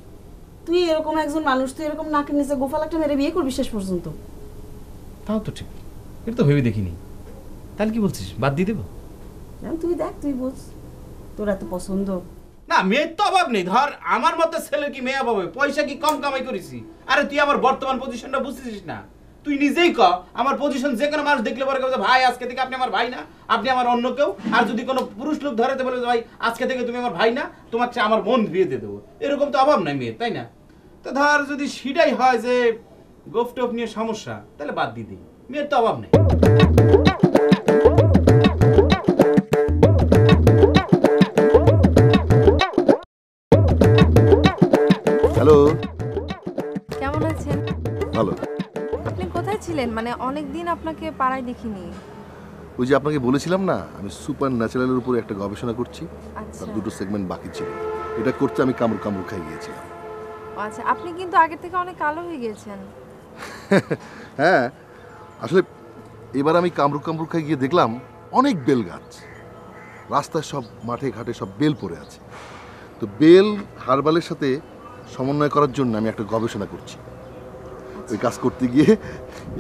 তুই এরকম একজন মানুষ, তুই এরকম নাকের নিচে গোফাল একটা মেরে বিয়ে করবি শেষ পর্যন্ত? তাও তো ঠিক, এটা তো ভেবে দেখিনি। তাহলে কি বলছিস, বাদ দিয়ে দেবো? তুই দেখ, তুই বুঝ, তোর এত পছন্দ। না মেয়ের তো অভাব নেই, ধর আমার মতো ছেলের কি মেয়ে অভাব হবে? পয়সা কি কম কামাই করেছি? আরে তুই আমার বর্তমান পজিশনটা বুঝতেছিস না? তুই নিজেই ক, আমার পজিশন যে কোনো মানুষ দেখলে পরে বলবে ভাই আজকে থেকে আপনি আমার ভাই না, আপনি আমার অন্য কেউ। আর যদি কোনো পুরুষ লোক ধরাতে বলে ভাই আজকে থেকে তুমি আমার ভাই না, তোমার চেয়ে আমার মন বিয়ে দিয়ে দেবো, এরকম তো অভাব নাই মেয়ের, তাই না? তো ধর যদি সেটাই হয় যে গোফ টোপ নিয়ে সমস্যা, তাহলে বাদ দিয়ে দিই, মেয়ের তো অভাব নেই। হ্যালো, কেমন আছেন? ভালো। আপনি কোথায় ছিলেন? মানে অনেক দিন আপনাকে পাড়ায় দেখিনি। ওই যে আপনাকে বলেছিলাম না, আমি সুপার ন্যাচারালের উপরে একটা গবেষণা করছি, আচ্ছা তার 2টো সেগমেন্ট বাকি ছিল। এটা করতে আমি কামড় কামড় খাই গিয়েছিলাম। আচ্ছা, আপনি কিন্তু আগের থেকে অনেক কালো হয়ে গিয়েছেন। হ্যাঁ, আসলে এবার আমি কামড় কামড় খাই গিয়ে দেখলাম অনেক বেল গাছ, রাস্তায় সব মাঠে ঘাটে সব বেল পড়ে আছে। তো বেল হার্বালের সাথে সমন্বয় করার জন্য আমি একটা গবেষণা করছি। ওই কাজ করতে গিয়ে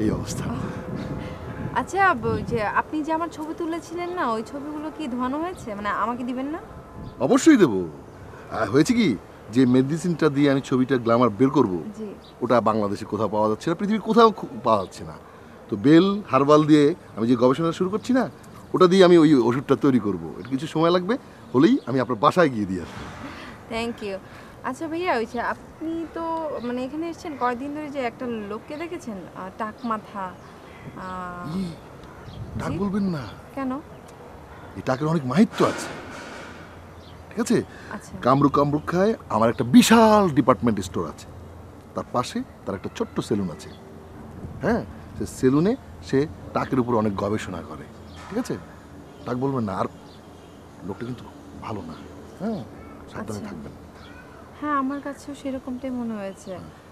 এই অবস্থা। আচ্ছা, ওই যে আপনি যে আমার ছবি তুলেছিলেন না, ওই ছবিগুলো কি ধোয়ানো হয়েছে? মানে আমাকে দিবেন না? অবশ্যই দেবো। হয়েছে কি, যে মেডিসিনটা দিয়ে আমি ছবিটা গ্ল্যামার বের করব, জি। ওটা বাংলাদেশে কোথাও পাওয়া যাচ্ছে না, পৃথিবীর কোথাও পাওয়া যাচ্ছে না। তো বেল হার্বাল দিয়ে আমি যে গবেষণা শুরু করছি না, ওটা দিয়ে আমি ওই ওষুধটা তৈরি করব। এটা কিছু সময় লাগবে, হলেই আমি আপনার বাসায় গিয়ে দিয়ে আসবো। Thank you. আচ্ছা ভাইয়া, ওই যে আপনি তো মানে এখানে এসেছেন কয়েকদিন ধরে, যে একটা লোককে দেখেছেন টাক মাথা? টাক বলবেন না, কেন? এই টাকের অনেক মাহিত্য আছে, ঠিক আছে? আচ্ছা কামরুক কামরুক খায় আমার একটা বিশাল ডিপার্টমেন্ট স্টোর আছে, তার পাশে তার একটা ছোট্ট সেলুন আছে। হ্যাঁ, সে সেলুনে সে টাকের উপর অনেক গবেষণা করে, ঠিক আছে? টাক বলবেন না, আর লোকটা কিন্তু ভালো না, হ্যাঁ, সাবধানে থাকবেন। হ্যাঁ, আমার কাছেও সেরকমটাই মনে হয়েছে,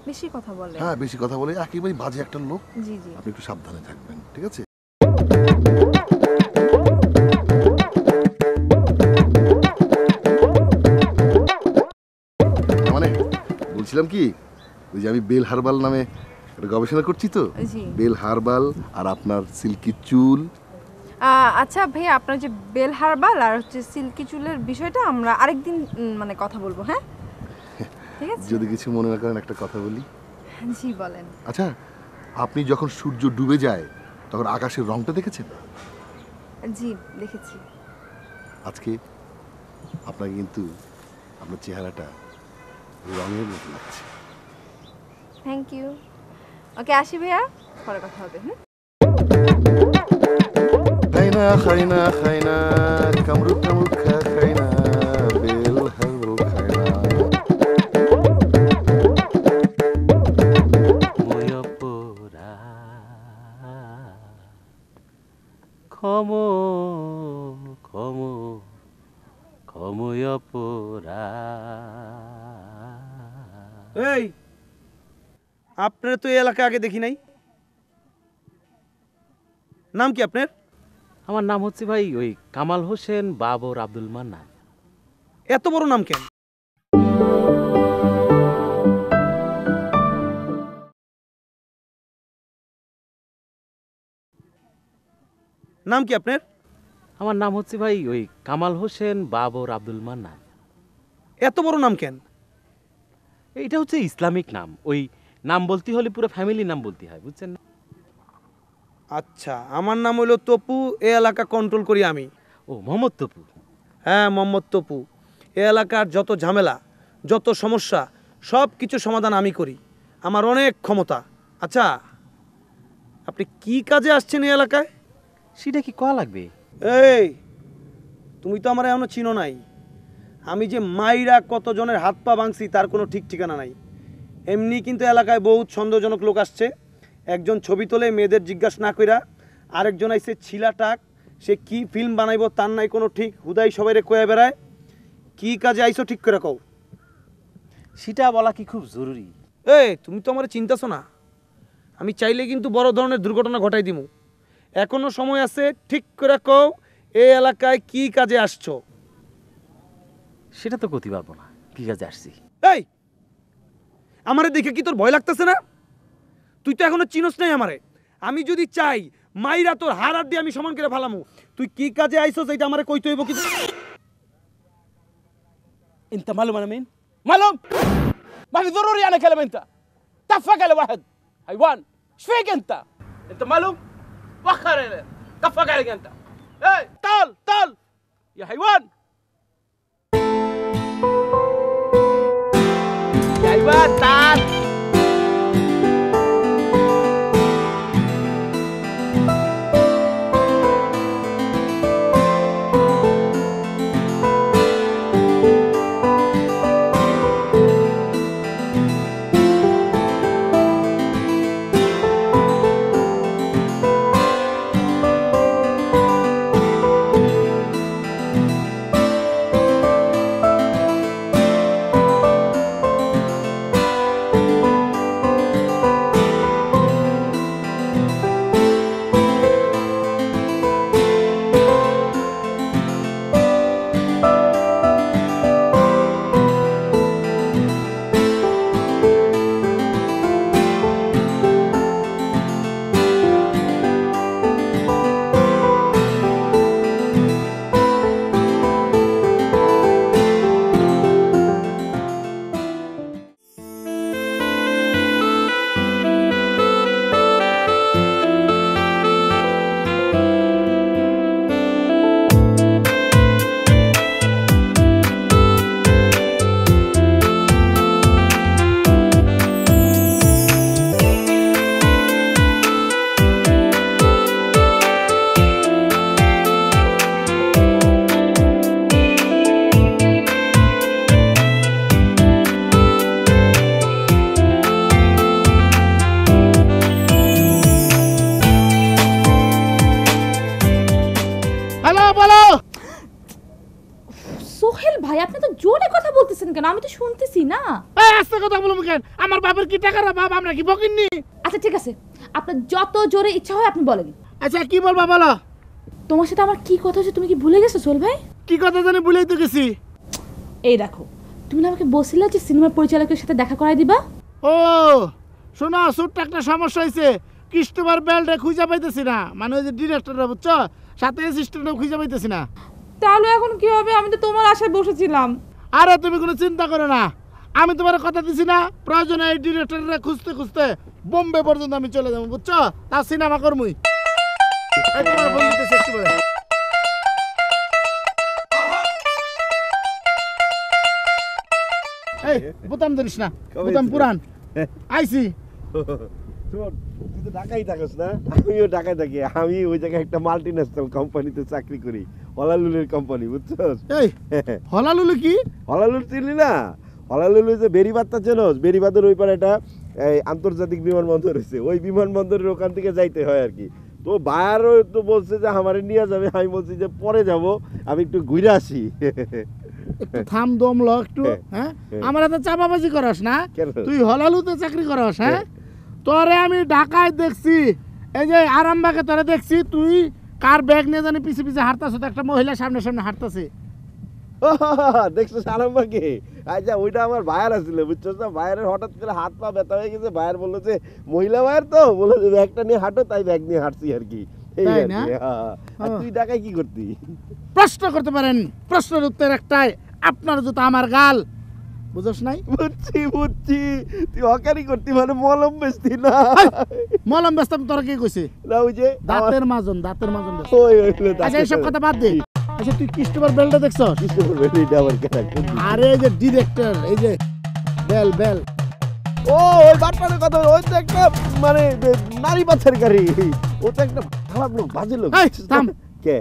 বেশি কথা বলে। হ্যাঁ, বেশি কথা বলে, একেবারে বাজে একটা লোক। জি জি, আপনি একটু সাবধানে থাকবেন, ঠিক আছে? মানে বলছিলাম কি, ওই যে আমি বেল হার্বাল নামে একটা গবেষণা করছি তো, জি। বেল হার্বাল আর আপনার সিল্কি চুল। আচ্ছা ভাইয়া, আপনার যে বেল হার্বাল আর হচ্ছে সিল্কি চুলের বিষয়টা আমরা আরেকদিন মানে কথা বলবো, হ্যাঁ? ঠিক আছে, যদি কিছু মনে না করেন একটা কথা বলি। জি বলেন। আচ্ছা, আপনি যখন সূর্য ডুবে যায় তখন আকাশের রংটা দেখেছেন? জি দেখেছি। আজকে আপনাকে কিন্তু আপনার চেহারাটা রঙের মতো লাগছে। Thank you. ওকে, আসি ভাইয়া, পরে কথা হবে। হুম, খাইনা খাইনা খাইনা কামরু কামরু খাইনা বেল হার্বাল খাইনা। ক্ষম ক্ষম ক্ষময়পরা। এই, আপনার তো এই এলাকায় আগে দেখি নাই। নাম কি আপনার? আমার নাম হচ্ছে ভাই ওই কামাল হোসেন বাবর আব্দুল মান্নান। এত বড় নাম কেন? নাম কি আপনার? আমার নাম হচ্ছে ভাই ওই কামাল হোসেন বাবর আব্দুল মান্নান। এত বড় নাম কেন? এইটা হচ্ছে ইসলামিক নাম, ওই নাম বলতে হলে পুরো ফ্যামিলি নাম বলতে হয়, বুঝছেন না? আচ্ছা, আমার নাম হলো তপু, এই এলাকা কন্ট্রোল করি আমি। ও, মোহাম্মদ তপু। হ্যাঁ, মোহাম্মদ তপু। এই এলাকার যত ঝামেলা, যত সমস্যা, সব কিছু সমাধান আমি করি। আমার অনেক ক্ষমতা। আচ্ছা, আপনি কি কাজে আসছেন এই এলাকায়? সেটা কি কয়া লাগবে? এই, তুমি তো আমার এখনো চিনো নাই। আমি যে মাইরা কতজনের হাত পা ভাঙছি তার কোনো ঠিক ঠিকানা নাই। এমনি কিন্তু এলাকায় বহুত সন্দেহজনক লোক আসছে। একজন ছবি তোলে মেয়েদের জিজ্ঞাসা না কইরা, আরেকজন আইসে ছিলা টাক, সে কি ফিল্ম বানাইব তার নাই কোনো ঠিক, হুদাই সবাইরে কয়ে বেড়ায়। কি কাজে আইসো ঠিক করে কও। সেটা বলা কি খুব জরুরি? এই, তুমি তো আমার চিন্তাছো না। আমি চাইলে কিন্তু বড় ধরনের দুর্ঘটনা ঘটাই দিমু। এখনো সময় আছে, ঠিক করে কও এই এলাকায় কি কাজে আসছো। সেটা তো করতে পারবো না, কি কাজে আসছি। এই, আমারে দেখে কি তোর ভয় লাগতেছে না? তুই তো এখনো চিনোস নাই আমারে। আমি যদি চাই মাইরা তোর হার হাত দিয়ে আমি সমান করে ফালামু। তুই কি কাজে আইছস এইটা আমারে কইতে হইব। কি انت معلوم انا مين؟ معلوم؟ ما في ضروري انا اكلم انت. كفك على واحد حيوان. ايش فيك انت معلوم؟ وخر هنا. كفك عليك انت. ايه، تعال تعال يا حيوان. يا حيوان تعال. বলো। সোহেল ভাই আপনি তো জোরে কথা বলতেছেন কেন? আমি তো শুনতেছি না। এই আস্তে কথা বলবো কেন? আমার বাবার কি টাকার অভাব? আমরা কি ফকিন্নি? আচ্ছা ঠিক আছে, আপনার যত জোরে ইচ্ছা হয় আপনি বলেন। আচ্ছা কি বলবা বলো। তোমার সাথে আমার কি কথা হচ্ছে তুমি কি ভুলে গেছো সোহেল ভাই? কি কথা জানি ভুলেই তো গেছি। এই দেখো, তুমি না আমাকে বলছিলে যে সিনেমার পরিচালকের সাথে দেখা করাই দিবা? ও শোনো, ছোট্ট একটা সমস্যা হয়েছে। ক্রিস্টোফার বেলরে খুঁজে পাইতেছি না, মানে ওই যে ডিরেক্টররা, বুঝছো, সাথে অ্যাসিস্ট্যান্টও খুঁজে পাইতেছি না। তাহলে এখন কি হবে? আমি তো তোমার আশায় বসেছিলাম। আরে তুমি কোনো চিন্তা করো না, আমি তোমার কথা দিছি না, প্রয়োজনে এই ডিরেক্টররা খুঁজতে খুঁজতে বোম্বে পর্যন্ত আমি চলে যাবো, বুঝছো, তার সিনেমা করমুই। এই তোমার ফোন দিতেছি একটু পরে। এই বোতাম ধরিস না, বোতাম পুরান। আইছি। তুই তো ঢাকায় থাকিস না? আমিও ঢাকায় থাকি। আমি ওই জায়গায় একটা মাল্টি ন্যাশনাল কোম্পানিতে চাকরি করি, হলালুলের কোম্পানি, বুঝছস? এই হলালুলু কি? হলালুল চিনলি না? হলালুল যে বেরিবাদটা চেনস? বেরিবাদের ওই পারে একটা আন্তর্জাতিক বিমানবন্দর রয়েছে, ওই বিমানবন্দরের ওখান থেকে যাইতে হয় আর কি। তো বায়ারও তো বলছে যে আমারে নিয়ে যাবে, আমি বলছি যে পরে যাব, আমি একটু ঘুরে আসি। একটু থাম দম ল একটু। হ্যাঁ, আমার এত চাপাবাজি করস না। তুই হলালুতে চাকরি করস? হ্যাঁ, তোরে আমি ঢাকায় দেখছি, এই যে আরামবাগে তোরে দেখছি, তুই কার ব্যাগ নিয়ে জানি পিছে পিছে হাঁটতাছ, তো একটা মহিলা সামনে সামনে হাঁটতাছে। দেখছো আরামবাগে? আচ্ছা, ওইটা আমার ভাইয়ার আসছিল, বুঝছো না? ভাইয়ারের হঠাৎ করে হাত পা ব্যথা হয়ে গেছে, ভাইয়ার বললো যে মহিলা ভাইয়ার, তো বললো যে ব্যাগটা নিয়ে হাঁটো, তাই ব্যাগ নিয়ে হাঁটছি আর কি। তাই না? আর তুই ঢাকায় কি করতি? প্রশ্ন করতে পারেন, প্রশ্নের উত্তর একটাই, আপনার জুতো আমার গাল। বুঝছ নাই? বুঝছি বুঝছি, তুই হকারি করতি, মানে মলম বেচতি না? মলম বেচতাম, তোর কে কইছে? না, ওই যে দাঁতের মাজন, দাঁতের মাজন। আচ্ছা, এইসব কথা বাদ দে। আচ্ছা তুই ক্রিস্টোফার বেলটা দেখছ? ক্রিস্টোফার বেল এটা আবার কেন? আরে এই যে ডিরেক্টর, এই যে বেল বেল। ও ওই বাটপারের কথা, ওই তো একটা মানে নারী পাচারকারী, ও তো একটা খারাপ লোক, বাজে লোক। এই থাম। কে?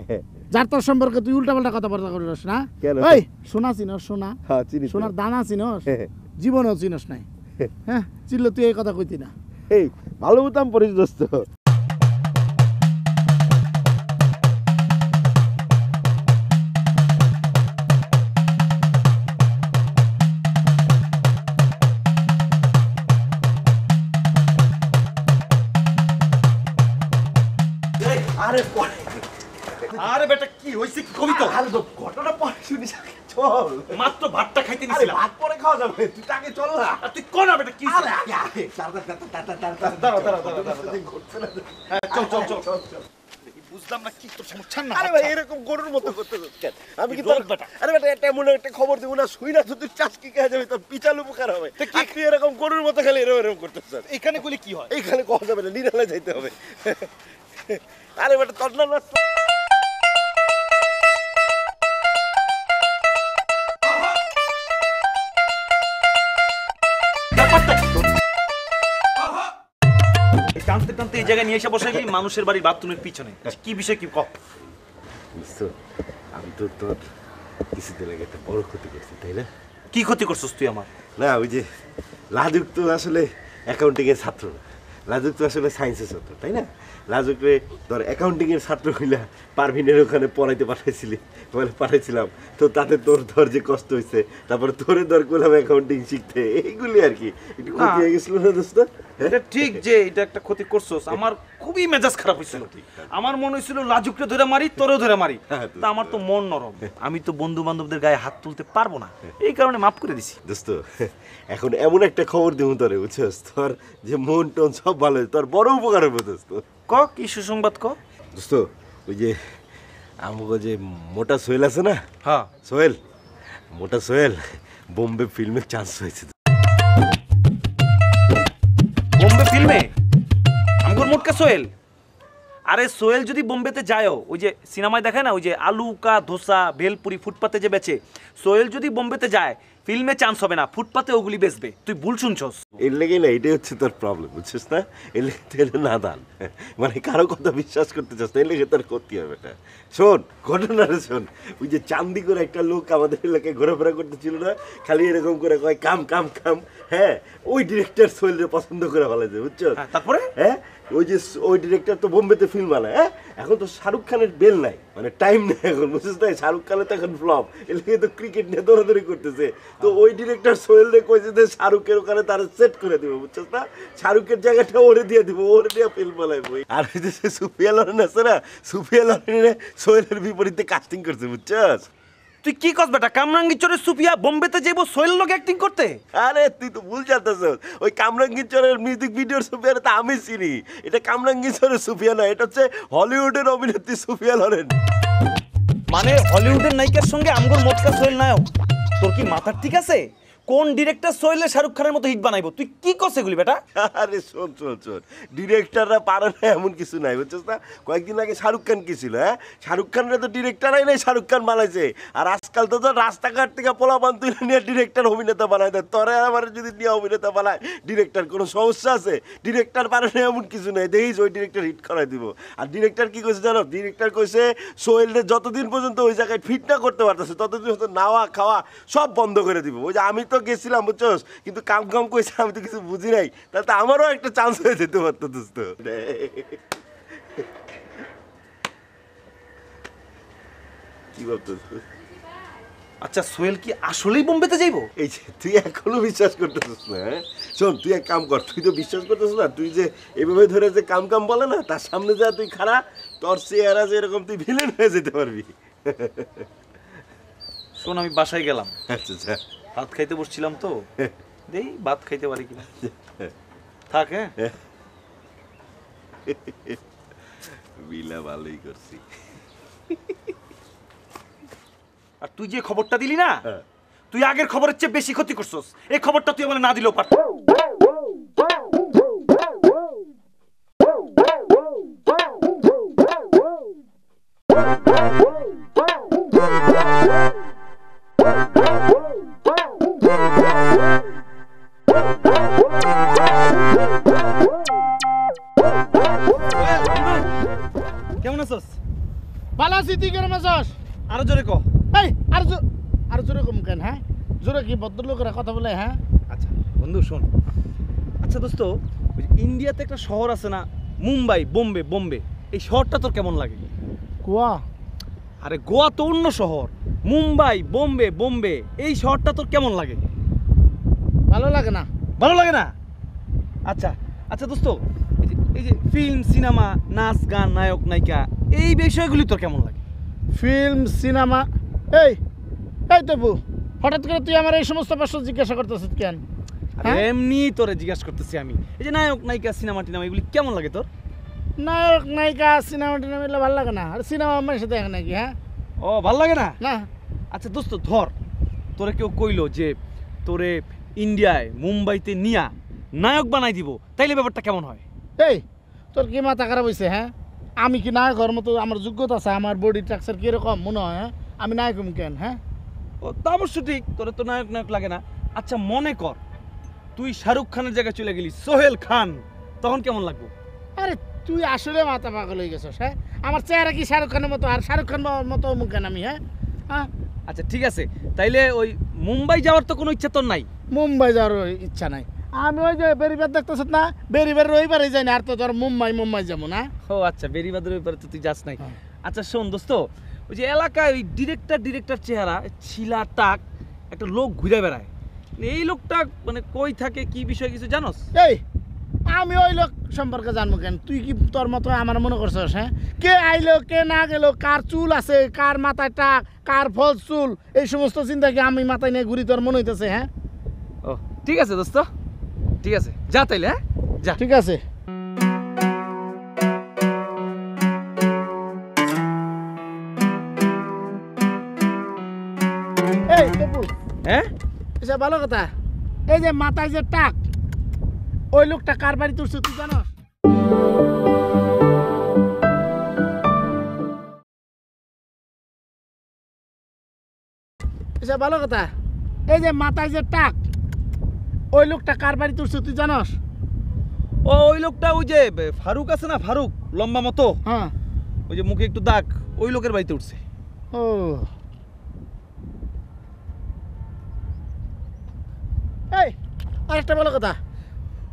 যার তোর সম্পর্কে তুই উল্টাপাল্টা কথাবার্তা করিস না। কেন? এই সোনা চিনস? সোনা? হ্যাঁ চিনি। সোনার দানা চিনস? জীবনেও চিনস নাই। হ্যাঁ, চিনলে তুই এই কথা কইতি না। এই ভালো বুতাম পরিস দোস্ত। আরে আরে বেটা কি হইছে, কি কবি তো? আরে তো ঘটনা পরে শুনিস, চল। মাত্র ভাতটা খাইতে নিছিলাম। ভাত পরে খাওয়া যাবে, তুই আগে চল না। তুই কোন না বেটা, কি আরে আগে চল। বুঝলাম না কি তোর সমস্যা না। আরে ভাই এরকম গরুর মতো করতে কেন? আমি কি তোর বেটা? আরে বেটা এটা এমন একটা খবর দেব না, শুই না তো তুই চাষ কি কাজ হবে, তোর পিছাল উপকার হবে। তুই এরকম গরুর মতো খালি এরকম করতেছ। এখানে কইলে কি হয়? এইখানে কওয়া যাবে না, নিরালে যাইতে হবে। আরে বেটা তোর না টানতে টানতে এই জায়গায় নিয়ে এসে বসাইলি মানুষের বাড়ির বাথরুমের পিছনে। কি বিষয়, কি কর? আমি তো তোর কিছুদিন আগে একটা বড় ক্ষতি করছি, তাই না? কি ক্ষতি করছিস তুই আমার? না, ওই যে লাজুক তো আসলে অ্যাকাউন্টিং এর ছাত্র না, লাজুক তো আসলে সায়েন্সের ছাত্র, তাই না? লাজুকরে ধর অ্যাকাউন্টিং এর ছাত্র হইলা পারভিনের ওখানে পড়াইতে পাঠাইছিলাম, তো তাতে তোর ধর যে কষ্ট হয়েছে, তারপরে তোরে ধর করলাম অ্যাকাউন্টিং শিখতে, এইগুলি আর কি। একটু ক্ষতি হয়ে গেছিল না দোস্ত? এটা ঠিক যে এটা একটা ক্ষতি করছস, আমার খুবই মেজাজ খারাপ হয়েছিল। আমার মনে হয়েছিল লাজুকরে ধরে মারি, তোরেও ধরে মারি, তা আমার তো মন নরম, আমি তো বন্ধু বান্ধবদের গায়ে হাত তুলতে পারবো না, এই কারণে মাফ করে দিছি। দোস্ত এখন এমন একটা খবর দিব তোরে, বুঝছস, তোর যে মন টন সব ভালো, তোর বড় উপকার হবে দোস্ত। ক কি সুসংবাদ ক? দোস্ত ওই যে আমাকে যে মোটা সোহেল আছে না? হ্যাঁ সোহেল, মোটা সোহেল বোম্বে ফিল্মে চান্স হয়েছে। বোম্বে ফিল্মে? আমগর মোটকা সোহেল? আরে সোহেল যদি বোম্বেতে যায়ও, ওই যে সিনেমায় দেখায় না, ওই যে আলু কা ধোসা ভেলপুরি ফুটপাতে যে বেচে, সোহেল যদি বোম্বেতে যায় ফিল্মে চান্স হবে না, ফুটপাতে ওগুলি বেচবে। তুই ভুল শুনছস। এর লেগে না, এটাই হচ্ছে তোর প্রবলেম, বুঝছিস না? এর লেগে নাদান, মানে কারো কথা বিশ্বাস করতে চাস না, এর লেগে তোর ক্ষতি হবে। এটা শোন, ঘটনাটা শোন। ওই যে চান্দি করে একটা লোক আমাদের এলাকায় ঘোরাফেরা করতেছিল না, খালি এরকম করে কয় কাম কাম কাম, হ্যাঁ, ওই ডিরেক্টর সোহেলরে পছন্দ করে ফেলেছে, বুঝছো? তারপরে হ্যাঁ, ওই যে ওই ডিরেক্টর তো বোম্বেতে ফিল্ম বানায়, হ্যাঁ? এখন তো শাহরুখ খানের বেল নাই, মানে টাইম নেই এখন, বুঝছিস তাই? শাহরুখ খানের তো এখন ফ্লপ, এলাকায় তো ক্রিকেট নিয়ে দৌড়াদৌড়ি করতেছে। তো ওই ডিরেক্টর সোহেল রে কইছে যে শাহরুখের ওখানে তার সেট করে দিব, বুঝছিস না? শাহরুখের জায়গাটা ওরে দিয়ে দিব, ওরে দিয়ে ফিল্ম বানাইবো। আর ওই যে সুফিয়া লরেন আছে না, সুফিয়া লরেন সোহেলের বিপরীতে কাস্টিং করছে, বুঝছিস? তুই কি কস বেটা, কামরাঙ্গীর চরে সুফিয়া বোম্বেতে যাইবো সোহেল লোক অ্যাক্টিং করতে? আরে তুই তো ভুল জানতেছ, ওই কামরাঙ্গীর চরের মিউজিক ভিডিওর সুফিয়ার তো আমি চিনি। এটা কামরাঙ্গীর চরের সুফিয়া না, এটা হচ্ছে হলিউডের অভিনেত্রী সুফিয়া লরেন। মানে হলিউডের নায়িকার সঙ্গে আমগোর মতকা সোহেল নায়ক? তোর কি মাথার ঠিক আছে? কোন ডিরেক্টর সোহেলে শাহরুখ খানের মতো হিট বানাইবো? তুই কি কস এগুলি বেটা? আরে শোন শোন শোন, ডিরেক্টররা পারে না এমন কিছু নাই, বুঝছিস না? কয়েকদিন আগে শাহরুখ খান কি ছিল, হ্যাঁ? শাহরুখ খানের তো ডিরেক্টরাই নাই, শাহরুখ খান বানাইছে। আর আজকাল তো রাস্তাঘাট থেকে পোলাপান তুলে নিয়ে ডিরেক্টর অভিনেতা বানাই দেয়। তোরে আমার যদি নিয়ে অভিনেতা বানায় ডিরেক্টর, কোনো সমস্যা আছে? ডিরেক্টর পারে না এমন কিছু নাই, দেখিস ওই ডিরেক্টর হিট করাই দিব। আর ডিরেক্টর কি কইছে জানো? ডিরেক্টর কইছে সোহেলরে যতদিন পর্যন্ত ওই জায়গায় ফিট না করতে পারতেছে ততদিন পর্যন্ত নাওয়া খাওয়া সব বন্ধ করে দিব। ওই যে আমি তো গেছিলাম, বুঝছস, কিন্তু কাম কাম কইছে, আমি তো কিছু বুঝি নাই। তাহলে তো আমারও একটা চান্স হয়ে যেতে পারতো দোস্ত। কি ভাবতেছ? আচ্ছা সোহেল কি আসলেই বোম্বেতে যাইবো? এই যে তুই এখনো বিশ্বাস করতেছিস না, হ্যাঁ? শোন, তুই এক কাম কর, তুই তো বিশ্বাস করতেছিস না, তুই যে এভাবে ধরে যে কাম কাম বলে না, তার সামনে যা তুই খাড়া, তোর চেহারা যে এরকম তুই ভিলেন হয়ে যেতে পারবি। শোন, আমি বাসায় গেলাম, আচ্ছা আচ্ছা, ভাত খাইতে বসছিলাম তো, দেই ভাত খাইতে পারি কিনা। থাক, হ্যাঁ? বিলা ভালোই করছি। আর তুই যে খবরটা দিলি না, তুই আগের খবরের চেয়ে বেশি ক্ষতি করছস। এই খবরটা তুই আমার না দিলেও পারত। কেমন আছস? ভালো আছি, তুই কেমন আছস? আরো জোরে ক। এই আর জোরে কম কেন, হ্যাঁ? জোরে কি ভদ্রলোকেরা কথা বলে, হ্যাঁ? আচ্ছা বন্ধু শোন, আচ্ছা দোস্ত, ওই যে ইন্ডিয়াতে একটা শহর আছে না, মুম্বাই, বোম্বে, বোম্বে, এই শহরটা তোর কেমন লাগে? গোয়া? আরে গোয়া তো অন্য শহর, মুম্বাই, বোম্বে, বোম্বে, এই শহরটা তোর কেমন লাগে? ভালো লাগে না। ভালো লাগে না? আচ্ছা আচ্ছা দোস্ত, এই যে ফিল্ম, সিনেমা, নাচ, গান, নায়ক, নায়িকা, এই বিষয়গুলি তোর কেমন লাগে? ফিল্ম, সিনেমা, এই তবু হঠাৎ করে তুই আমার এই সমস্ত প্রশ্ন জিজ্ঞাসা করতেছিস কেন? এমনি তোরে জিজ্ঞাসা করতেছি আমি, এই যে নায়ক, নায়িকা, সিনেমা টিনেমা, এগুলি কেমন লাগে তোর? নায়ক নায়িকা, সিনেমা টিনেমা এগুলো ভালো লাগে না। আর সিনেমা আমার সাথে দেখে নাকি, হ্যাঁ? ও ভালো লাগে না? না। আচ্ছা দোস্ত ধর, তোরে কেউ কইলো যে তোরে ইন্ডিয়ায়, মুম্বাইতে নিয়া নায়ক বানাই দিব, তাইলে ব্যাপারটা কেমন হয়? এই তোর কি মাথা খারাপ হয়েছে, হ্যাঁ? আমি কি নায়কের মতো আমার যোগ্যতা আছে? আমার বডি স্ট্রাকচার কিরকম মনে হয়, হ্যাঁ? আমি নায়ক কেন, হ্যাঁ? ও তা অবশ্য ঠিক, তোরে তো নায়ক নায়ক লাগে না। আচ্ছা মনে কর তুই শাহরুখ খানের জায়গায় চলে গেলি, সোহেল খান, তখন কেমন লাগবে? আরে তুই আসলে মাথা পাগল হয়ে গেছিস, হ্যাঁ? আমার চেহারা কি শাহরুখ খানের মতো? আর শাহরুখ খান মতো মুখ কেন আমি, হ্যাঁ? হ্যাঁ আচ্ছা ঠিক আছে, তাইলে ওই মুম্বাই যাওয়ার তো কোনো ইচ্ছা তোর নাই? মুম্বাই যাওয়ার ইচ্ছা নাই। আমি ওই যে বেরিবার দেখতেছ না, বেরিবার রবিবারে যাই না, আর তো ধর মুম্বাই যাবো না। ও আচ্ছা, বেরিবাদের ব্যাপারে তো তুই যাস নাই। আচ্ছা শোন দোস্ত, ওই যে এলাকায় ওই ডিরেক্টর চেহারা, ছিলা টাক একটা লোক ঘুরে বেড়ায়, এই লোকটা মানে কই থাকে, কি বিষয় কিছু জানোস? এই আমি ওই লোক সম্পর্কে জানবো কেন? তুই কি তোর মতো আমার মনে করছিস, হ্যাঁ? কে আইলো কে না গেল, কার চুল আছে, কার মাথায় টাক, কার ফলস চুল, এই সমস্ত চিন্তা কি আমি মাথায় নিয়ে ঘুরি তোর মনে হইতেছে, হ্যাঁ? ও ঠিক আছে দোস্ত, ঠিক আছে, যা তাইলে, হ্যাঁ যা। ঠিক আছে। এই তবু, হ্যাঁ এটা ভালো কথা, এই যে মাথায় যে টাক, ওই লোকটা কার বাড়ি তুলছে তুই জানো? এটা ভালো কথা, এই যে মাথায় যে টাক, ওই লোকটা কার বাড়ি তুলছে তুই জানোস? ও ওই লোকটা ওই যে ফারুক আছে না, ফারুক লম্বা মতো, হ্যাঁ, ওই যে মুখে একটু দাগ, ওই লোকের বাড়িতে উঠছে। ও এই আরেকটা ভালো কথা,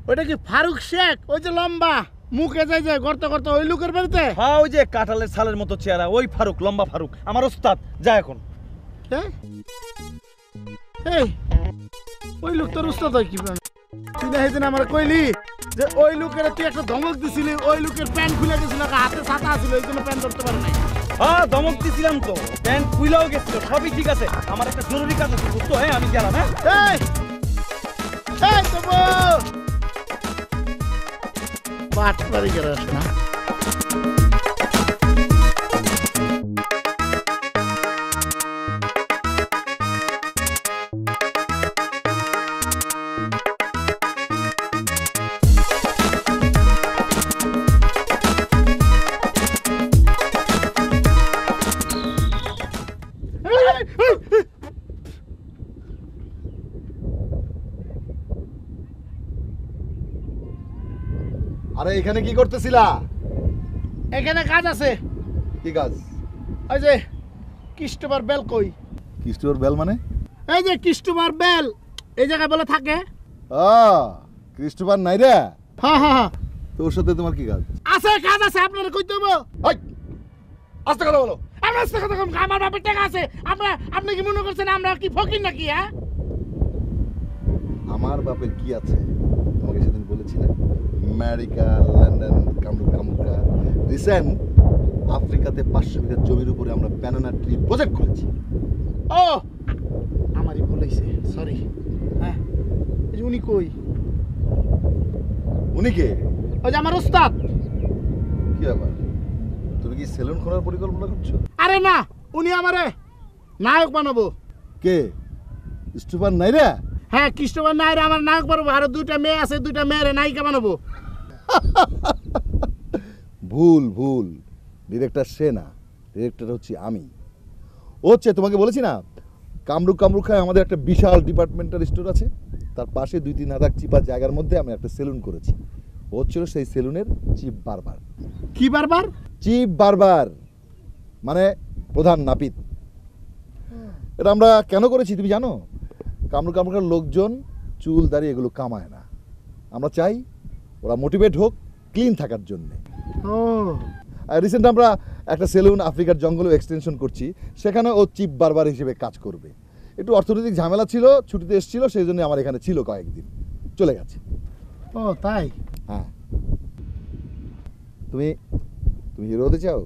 ওইটা কি ফারুক শেখ, ওই যে লম্বা মুখে যাই যায় গর্ত গর্ত ওই লোকের বাড়িতে? হ্যাঁ ওই যে কাঁঠালের ছালের মতো চেহারা, ওই ফারুক, লম্বা ফারুক, আমার ওস্তাদ। যা এখন। এই ওই লোক তোর উস্তাদ হয় কি? তুই না সেদিন আমার কইলি যে ওই লোকের তুই একটা ধমক দিছিলি, ওই লোকের প্যান্ট খুলে গেছিল, হাতে ছাতা ছিল, এই জন্য প্যান্ট ধরতে পারে নাই। হ্যাঁ ধমক দিছিলাম তো, প্যান্ট খুইলাও গেছিল, সবই ঠিক আছে। আমার একটা জরুরি কাজ আছে বুঝতো? হ্যাঁ আমি গেলাম। হ্যাঁ বাট পারি গেলাস না। আরে এখানে কি করতেছিলা? এখানে কাজ আছে। কি কাজ? ওই যে ক্রিস্টোফার বেল কই? ক্রিস্টোফার বেল মানে? এই যে ক্রিস্টোফার বেল এই জায়গায় বলে থাকে। ক্রিস্টোফার নাই রে? হ্যাঁ হ্যাঁ হ্যাঁ। তোর সাথে তোমার কি কাজ? আছে কাজ আছে, আপনারা কইতে হবে। আস্তে কথা বলো। আমরা আস্তে কথা কম, আমার বাপের টাকা আছে। আপনি কি মনে করছেন আমরা কি ফকির নাকি? হ্যাঁ আমার বাপের কি আছে তোমাকে সেদিন বলেছি না? আমেরিকা, লন্ডন, কামরুকা। রিসেন্ট আফ্রিকাতে 500 বিঘা জমির উপরে আমরা ব্যানানা ট্রি প্রজেক্ট করেছি। ও আমারই ভুল হইছে, সরি। হ্যাঁ এই যে উনি কই? উনি কে? ওই যে আমার ওস্তাদ। কি ব্যাপার, তুমি কি সেলুন খোলার পরিকল্পনা করছো? আরে না, উনি আমারে নায়ক বানাবো। কে? ক্রিস্টোফার নাইরা? হ্যাঁ ক্রিস্টোফার নাইরা আমার নায়ক বানাবো। আরো 2টা মেয়ে আছে, 2টা মেয়ের নায়িকা বানাবো। ভুল। ডিরেক্টর সে না, ডিরেক্টর হচ্ছে আমি। হচ্ছে তোমাকে বলেছি না, কামরুখায় আমাদের একটা বিশাল ডিপার্টমেন্টাল স্টোর আছে, তার পাশে 2-3 হাজার চিপা জায়গার মধ্যে আমি একটা সেলুন করেছি। হচ্ছিল সেই সেলুনের চিফ বারবার। কি বারবার? চিফ বারবার মানে প্রধান নাপিত। এটা আমরা কেন করেছি তুমি জানো? কামরুখার লোকজন চুল দাড়ি এগুলো কামায় না, আমরা চাই ওরা মোটিভেট হোক ক্লিন থাকার জন্যে। রিসেন্ট আমরা একটা সেলুন আফ্রিকার জঙ্গলে এক্সটেনশন করছি, সেখানে ও চিফ বারবার হিসেবে কাজ করবে। একটু অর্থনৈতিক ঝামেলা ছিল, ছুটিতে এসেছিল, সেই জন্য আমার এখানে ছিল কয়েকদিন, চলে গেছে। ও তাই? হ্যাঁ। তুমি হিরো হতে চাও?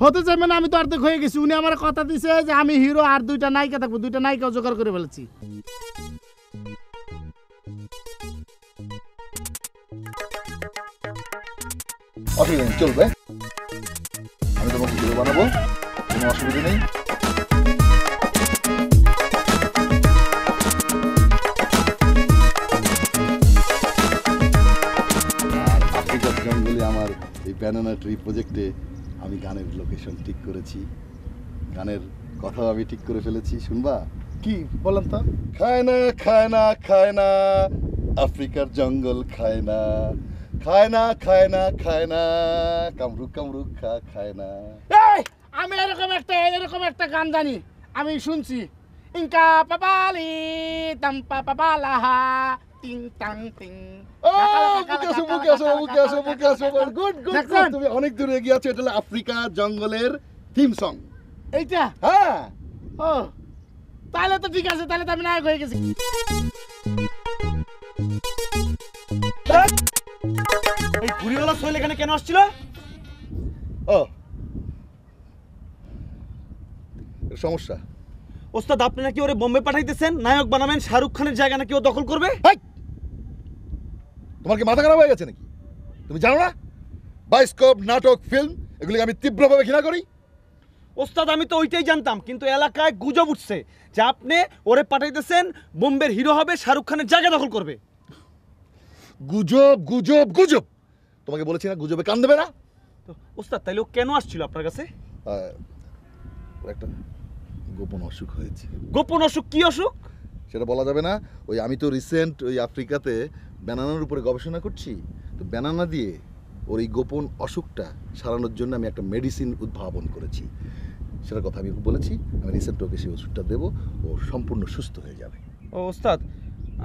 হতে চাই মানে আমি তো অর্ধেক হয়ে গেছি। উনি আমার কথা দিছে যে আমি হিরো, আর 2টা নায়িকা থাকবো, 2টা নায়িকাও জোগাড় করে ফেলেছি। অসুবিধা নেই, চলবে। আমি তোমাকে হিরো বানাবো, কোনো অসুবিধা নেই। আফ্রিকার জঙ্গলে আমার এই ব্যানানা ট্রি প্রজেক্টে আমি গানের লোকেশন ঠিক করেছি, গানের কথাও আমি ঠিক করে ফেলেছি। শুনবা? কি বলেন তো? খায় না আফ্রিকার জঙ্গল খায় না কামরুক খায় না। এই আমি এরকম একটা গান জানি, আমি শুনছি। ইনকা পাপালি তাম্পা পাপালাহা টিং টাং টিং। মুখে আসো। গুড। তুমি অনেক দূর এগিয়ে আছো। এটা হলো আফ্রিকা জঙ্গলের থিম সং। এইটা? হ্যাঁ। ও তাহলে তো ঠিক আছে, তাহলে তো আমি নায়ক হয়ে গেছি। এই ঘুড়িওয়ালা সোহেল এখানে কেন আসছিল? সমস্যা ওস্তাদ, আপনি নাকি ওরে বোম্বে পাঠাইতেছেন, নায়ক বানাবেন, শাহরুখ খানের জায়গা নাকি ও দখল করবে। তোমার কি মাথা খারাপ হয়ে গেছে নাকি? তুমি জানো না বায়োস্কোপ, নাটক, ফিল্ম এগুলিকে আমি তীব্রভাবে ঘৃণা করি। ওস্তাদ আমি তো ওইটাই জানতাম, কিন্তু এলাকায় গুজব উঠছে যে আপনি ওরে পাঠাইতেছেন বোম্বের হিরো হবে, শাহরুখ খানের জায়গা দখল করবে। গুজব। তোমাকে বলেছি না গুজবে কান দেবে না। ওস্তাদ তাইলে ও কেন আসছিল আপনার কাছে? একটা গোপন অসুখ হয়েছে। গোপন অসুখ? কি অসুখ? সেটা বলা যাবে না। ওই আমি তো রিসেন্ট ওই আফ্রিকাতে ব্যানানার উপরে গবেষণা করছি, তো ব্যানানা দিয়ে ওর এই গোপন অসুখটা সারানোর জন্য আমি একটা মেডিসিন উদ্ভাবন করেছি। সেটার কথা আমি বলেছি, আমি রিসেন্ট ওকে সেই ওষুধটা দেবো, ও সম্পূর্ণ সুস্থ হয়ে যাবে। ও ওস্তাদ,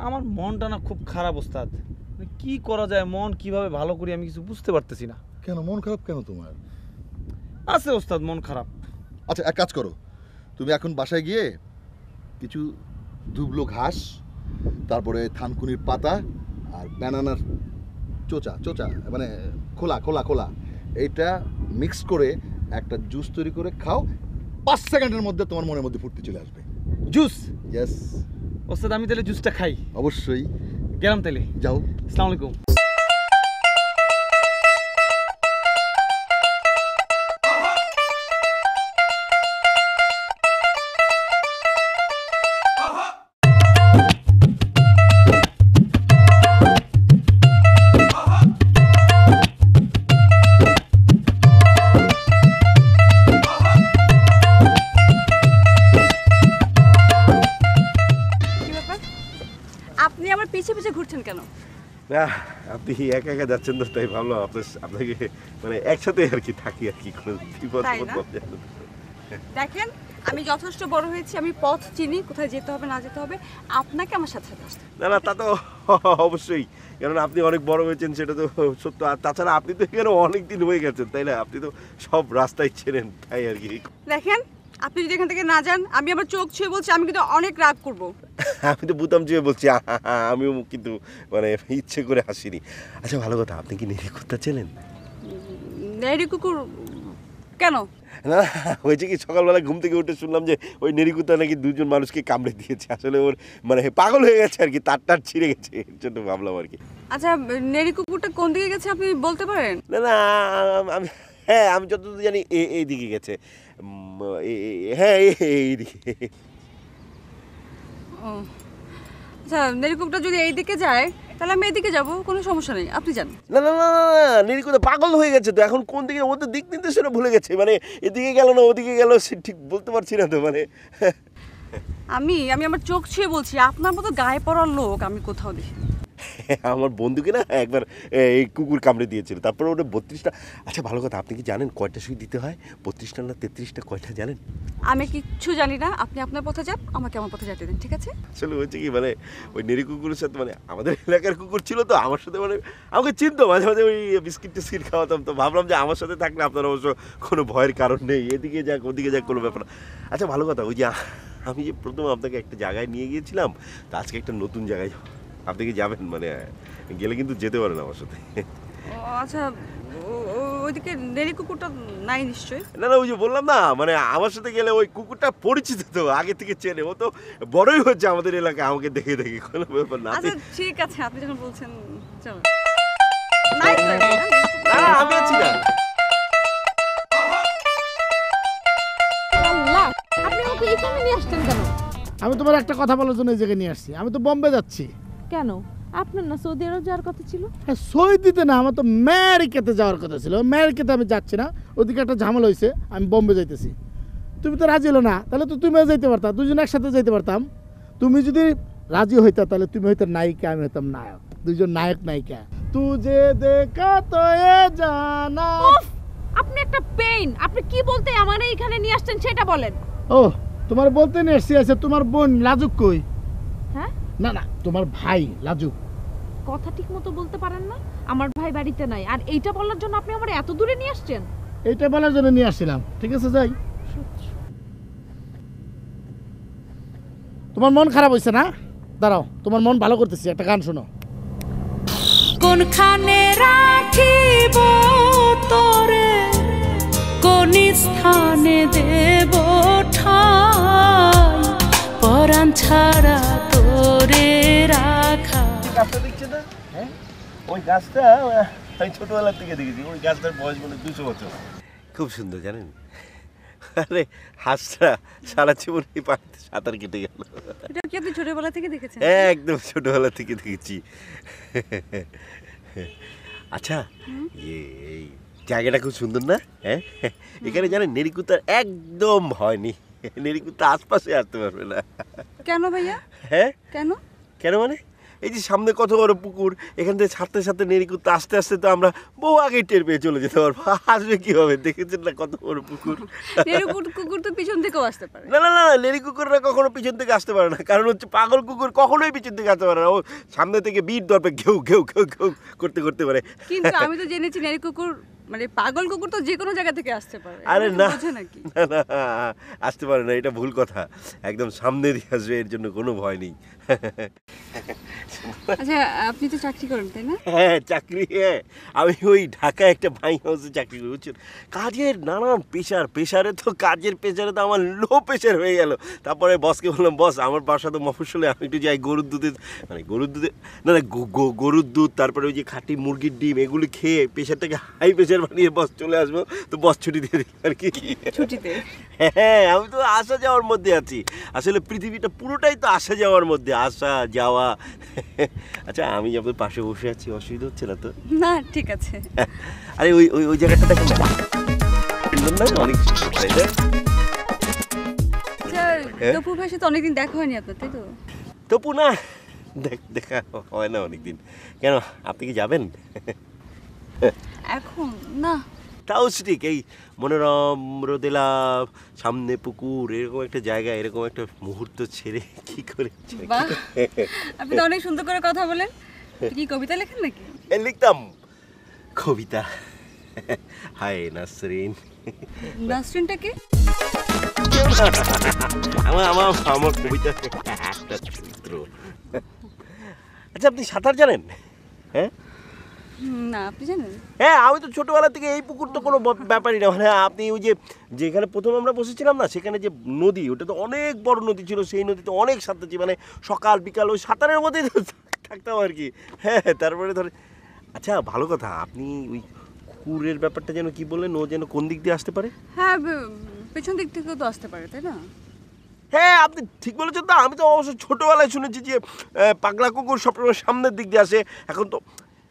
আমার মনটা না খুব খারাপ ওস্তাদ। কি করা যায়, মন কিভাবে ভালো করি আমি কিছু বুঝতে পারতেছি না। কেন মন খারাপ কেন তোমার? আছে ওস্তাদ, মন খারাপ। আচ্ছা এক কাজ করো, তুমি এখন বাসায় গিয়ে কিছু দুবলো ঘাস, তারপরে থানকুনির পাতা আর ব্যানানার চোচা চোচা মানে খোলা খোলা খোলা এইটা মিক্স করে একটা জুস তৈরি করে খাও। 5 সেকেন্ডের মধ্যে তোমার মনের মধ্যে ফুর্তি চলে আসবে। জুস? ইয়েস ওস্তাদ আমি তাহলে জুসটা খাই। অবশ্যই। গেলাম তাহলে। যাও। আসসালামু আলাইকুম। আপনি আমার পিছে পিছে ঘুরছেন কেন? না আপনি একা একা যাচ্ছেন তো, তাই ভাবলাম আপনাকে মানে একসাথে আর কি থাকি আর কি, কোনো বিপদ তাই না? দেখেন আমি যথেষ্ট বড় হয়েছি, আমি পথ চিনি, কোথায় যেতে হবে না যেতে হবে। আপনাকে আমার সাথে সাথে আসতে না না তা তো অবশ্যই, কারণ আপনি অনেক বড় হয়েছেন সেটা তো সত্য। আর তাছাড়া আপনি তো এখানে অনেক দিন হয়ে গেছেন তাই না, আপনি তো সব রাস্তায় চেনেন তাই আর কি। দেখেন আপনি যদি এখান থেকে না যান, আমি আমার চোখ ছুঁয়ে বলছি আমি কিন্তু অনেক রাগ করব। আমি তো বুতাম চেয়ে বলছি, আমিও কিন্তু মানে ইচ্ছে করে হাসিনি। আচ্ছা ভালো কথা, আপনি কি নেড়িকুত্তা চেনেন? নেড়ি কুকুর কেন? না হয়েছে কি, সকালবেলা ঘুম থেকে উঠে শুনলাম যে ওই নেড়িকুত্তা নাকি 2জন মানুষকে কামড়ে দিয়েছে। আসলে ওর মানে পাগল হয়ে গেছে আর কি, তার ছিঁড়ে গেছে, এর জন্য ভাবলাম আর কি। আচ্ছা নেড়ি কুকুরটা কোন দিকে গেছে আপনি বলতে পারেন? না না আমি, হ্যাঁ আমি যতদূর জানি এই দিকে গেছে। হ্যাঁ এইদিকে। ও আচ্ছা নেড়ি কুকুরটা যদি এই দিকে যায় তাহলে আমি এদিকে যাব, কোনো সমস্যা নেই, আপনি যান। না না না নেড়িকুত্তা পাগল হয়ে গেছে তো, এখন কোন দিকে, ও তো দিক নির্দেশনা ভুলে গেছে, মানে এদিকে গেল না ওদিকে গেল, সে ঠিক বলতে পারছি না তো মানে। আমি আমার চোখ ছুঁয়ে বলছি, আপনার মতো গায়ে পড়ার লোক আমি কোথাও দেখি। আমার বন্ধুকে না একবার এই কুকুর কামড়ে দিয়েছিল, তারপরে ওটা 32টা। আচ্ছা ভালো কথা, আপনি কি জানেন কয়টা সুই দিতে হয়? 32টা না 33টা, কয়টা জানেন? আমি কিচ্ছু জানি না, আপনি আপনার পথে যান, আমাকে আমার পথে যেতে দিন, ঠিক আছে? আসলে হয়েছে কি, মানে ওই নেড়ি কুকুরের সাথে, মানে আমাদের এলাকার কুকুর ছিল তো আমার সাথে, মানে আমাকে চিনতো, মাঝে মাঝে ওই বিস্কিট টিস্কিট খাওয়াতাম, তো ভাবলাম যে আমার সাথে থাকলে আপনার অবশ্য কোনো ভয়ের কারণ নেই, এদিকে যাক ওদিকে যাক কোনো ব্যাপার না। আচ্ছা ভালো কথা, ওই যে আমি যে প্রথম আপনাকে একটা জায়গায় নিয়ে গিয়েছিলাম, তো আজকে একটা নতুন জায়গায় আপনি কি যাবেন? মানে গেলে কিন্তু যেতে পারেন আমার সাথে। আচ্ছা ওইদিকে নেড়ি কুকুরটা নাই নিশ্চয়ই? না না ওই যে বললাম না, মানে আমার সাথে গেলে ওই কুকুরটা পরিচিত তো, আগে থেকে চেনে, ও তো বড়ই হচ্ছে আমাদের এলাকায়, আমাকে দেখে দেখে, কোনো ব্যাপার না। আচ্ছা ঠিক আছে, আপনি যখন বলছেন চলো। আমি আছি না। আপনি আমাকে এইখানে নিয়ে আসছেন কেন? আমি তোমার একটা কথা বলার জন্য এই জায়গায় নিয়ে আসছি। আমি তো বোম্বে যাচ্ছি। কেন? আপনার না সৌদি আরব যাওয়ার কথা ছিল? হ্যাঁ সৌদিতে না, আমার তো আমেরিকাতে যাওয়ার কথা ছিল। আমেরিকাতে আমি যাচ্ছি না, ওদিকে একটা ঝামেলা হয়েছে, আমি বোম্বে যাইতেছি। তুমি তো রাজি হলো না, তাহলে তো তুমিও যাইতে পারতাম, দুজন একসাথে যাইতে পারতাম। তুমি যদি রাজি হইতা তাহলে তুমি হইতে নায়িকা, আমি হইতাম নায়ক, দুজন নায়ক নায়িকা। তুজে দেখা তো এ জানা। আপনি একটা পেইন, আপনি কি বলতে আমার এইখানে নিয়ে আসছেন সেটা বলেন। ও তোমার বলতে নিয়ে এসছি। আছে তোমার বোন লাজুক কই? হ্যাঁ না না তোমার ভাই লাজুক। কথা ঠিক মতো বলতে পারেন না? আমার ভাই বাড়িতে নাই, আর এইটা বলার জন্য আপনি আমার এত দূরে নিয়ে আসছেন? এইটা বলার জন্য নিয়ে আসছিলাম। ঠিক আছে যাই। তোমার মন খারাপ হয়েছে না? দাঁড়াও, তোমার মন ভালো করতেছি, একটা গান শোনো। কোনখানে রাখিব তোরে, কোন স্থানে দেব ঠাই, পরাণ ছাড়া তোরে রাখা। গাছটা দেখছে না? হ্যাঁ ওই গাছটা আমি ছোটবেলার থেকে দেখেছি, ওই গাছটার বয়স মানে 200 বছর। খুব সুন্দর জানেন, আরে হাঁসটা সারা জীবন এই পানিতে সাঁতার কেটে গেল। এটা কি আপনি ছোটবেলা থেকে দেখেছেন? একদম ছোটবেলা থেকে দেখেছি। আচ্ছা এই জায়গাটা খুব সুন্দর না? হ্যাঁ এখানে জানেন নেড়িকুত্তার একদম হয়নি, নেড়িকুত্তা আশপাশে আসতে পারবে না। কেন ভাইয়া? হ্যাঁ কেন? কেন মানে এই যে সামনে কত বড় পুকুর, এখান থেকে ছাড়তে ছাড়তে নেড়িকুত্তে আস্তে আস্তে তো আমরা বহু আগে টের পেয়ে চলে যেতে পারবো। আসবে কি হবে, দেখেছেন না কত বড় পুকুর। কুকুর তো পিছন থেকেও আসতে পারে। না না না, নেড়ি কুকুররা কখনো পিছন থেকে আসতে পারে না, কারণ হচ্ছে পাগল কুকুর কখনোই পিছন থেকে আসতে পারে না, ও সামনে থেকে বিট দরপে ঘেউ ঘেউ ঘেউ ঘেউ করতে করতে পারে। কিন্তু আমি তো জেনেছি নেড়ি কুকুর মানে পাগল কুকুর তো যে কোনো জায়গা থেকে আসতে পারে। আরে না নাকি? না না, আসতে পারে না, এটা ভুল কথা, একদম সামনে দিয়ে আসবে, এর জন্য কোনো ভয় নেই। আচ্ছা আপনি তো চাকরি করেন তাই না? হ্যাঁ চাকরি, হ্যাঁ আমি ওই ঢাকায় একটা ভাই হাউসে চাকরি করি, বুঝছেন। কাজের নানান প্রেশারে তো কাজের প্রেশারে তো আমার লো প্রেশার হয়ে গেল। তারপরে বসকে বললাম, বস আমার বাসা তো মফস্বলে, আমি একটু যাই গরুর দুধে মানে না না গরুর দুধ, তারপরে ওই যে খাঁটি মুরগির ডিম এগুলি খেয়ে প্রেশারটাকে হাই প্রেশার বানিয়ে বস চলে আসবো, তো বস ছুটি দিয়ে দিই আর কি। ছুটিতে? হ্যাঁ আমি তো আসা যাওয়ার মধ্যে আছি, আসলে পৃথিবীটা পুরোটাই তো আসা যাওয়ার মধ্যে, আসা যাওয়া। আচ্ছা আমি আপনার পাশে বসে আছি, অসুবিধা হচ্ছে না তো? না ঠিক আছে। আরে ওই ওই ওই জায়গাটা দেখেন না, অনেক তপু ভাইয়ের সাথে অনেকদিন দেখা হয়নি আপনার, তাই তো? তপু না দেখা হয় না অনেকদিন। কেন আপনি কি যাবেন? এখন না। তাও ঠিক, এই মনোরম রোদেলা সামনে পুকুর এরকম একটা জায়গা, এরকম একটা মুহূর্ত ছেড়ে কি করে? বাহ, আপনি তো অনেক সুন্দর করে কথা বলেন। কি কবিতা লেখেন নাকি? লিখতাম কবিতা। হাই নাসরিন। নাসরিনটা কি? আমার কবিতা একটা চরিত্র। আচ্ছা আপনি সাঁতার জানেন? হ্যাঁ না আপনি জানেন? হ্যাঁ আমি তো ছোটবেলা থেকে, এই পুকুর তো কোনো ব্যাপারই না, মানে আপনি ওই যে যেখানে প্রথম আমরা বসেছিলাম না, সেখানে যে নদী, ওটা তো অনেক বড় নদী ছিল, সেই নদীতে অনেক সাঁতারছি, মানে সকাল বিকাল ওই সাঁতারের মধ্যেই থাকতাম আর কি। হ্যাঁ তারপরে ধরে, আচ্ছা ভালো কথা, আপনি ওই কুকুরের ব্যাপারটা যেন কি বললেন, ও যেন কোন দিক দিয়ে আসতে পারে? হ্যাঁ পেছন দিক থেকেও তো আসতে পারে তাই না? হ্যাঁ আপনি ঠিক বলেছেন। তো আমি তো অবশ্য ছোটোবেলায় শুনেছি যে পাগলা কুকুর সবসময় সামনের দিক দিয়ে আসে, এখন তো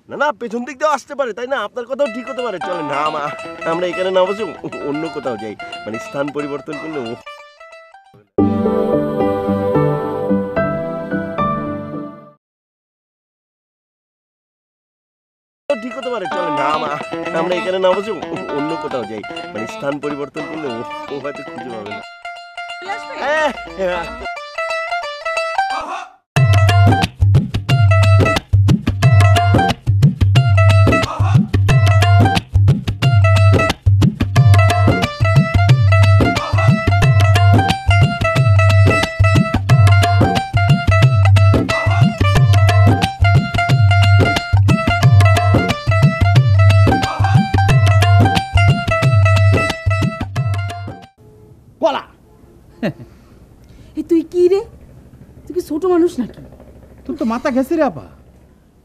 না না পেছন দিক দিয়েও আসতে পারে, তাই না? আপনার কথাও ঠিক হতে পারে। চলেন না আমরা এখানে না বসে অন্য কোথাও যাই, মানে স্থান পরিবর্তন করলে ঠিক হতে পারে। চলেন না আমরা এখানে না বসে অন্য কোথাও যাই, মানে স্থান পরিবর্তন করলে ও হয়তো খুঁজে পাবে না। কলা এই তুই কি রে, তুই কি ছোট মানুষ নাকি? তোর তো মাথা গেছে রে আপা।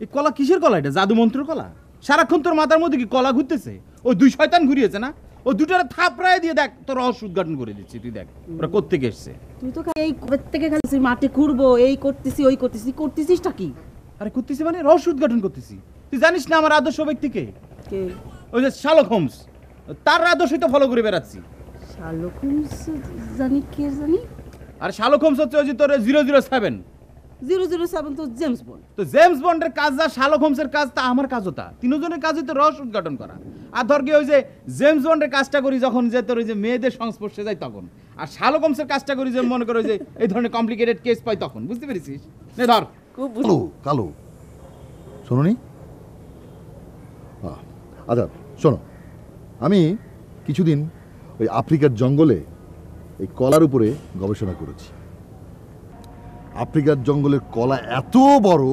এই কলা কিসের কলা? এটা জাদু মন্ত্রের কলা? সারাক্ষণ তোর মাথার মধ্যে কি কলা ঘুরতেছে? ওই দুই শয়তান ঘুরিয়েছে না, ও দুটারে থাপড়ায় দিয়ে দেখ তোর রহস্য উদ্ঘাটন করে দিচ্ছি। তুই দেখ ওরা কোত্থেকে এসছে। তুই তো এই কবে থেকে খালি মাঠে ঘুরবো, এই করতেছি ওই করতেছি, করতেছিসটা কি? আরে করতেছি মানে রহস্য উদ্ঘাটন করতেছি। তুই জানিস না আমার আদর্শ ব্যক্তিকে? কে? ওই যে শার্লক হোমস, তার আদর্শই তো ফলো করে বেড়াচ্ছি। শার্লক হোমস জানি, কে জানি? আর শার্লক হোমস হচ্ছে ওই যে তোর 007। 007 তো জেমস বন্ড। তো জেমস বন্ডের কাজ যা, শার্লক হোমসের কাজ তা, আমার কাজও তা। তিনজনের কাজই তো রহস্য উদ্ঘাটন করা। আর ধর কি ওই যে জেমস বন্ডের কাজটা করি যখন যে তোর ওই যে মেয়েদের সংস্পর্শে যাই তখন, আর শার্লক হোমসের কাজটা করি যে মনে করো যে এই ধরনের কমপ্লিকেটেড কেস পাই তখন। বুঝতে পেরেছিস? নে ধর। কালো কালো শোনোনি? আচ্ছা শোনো, আমি কিছুদিন ওই আফ্রিকার জঙ্গলে এই কলার উপরে গবেষণা করেছি। আফ্রিকার জঙ্গলের কলা এত বড়,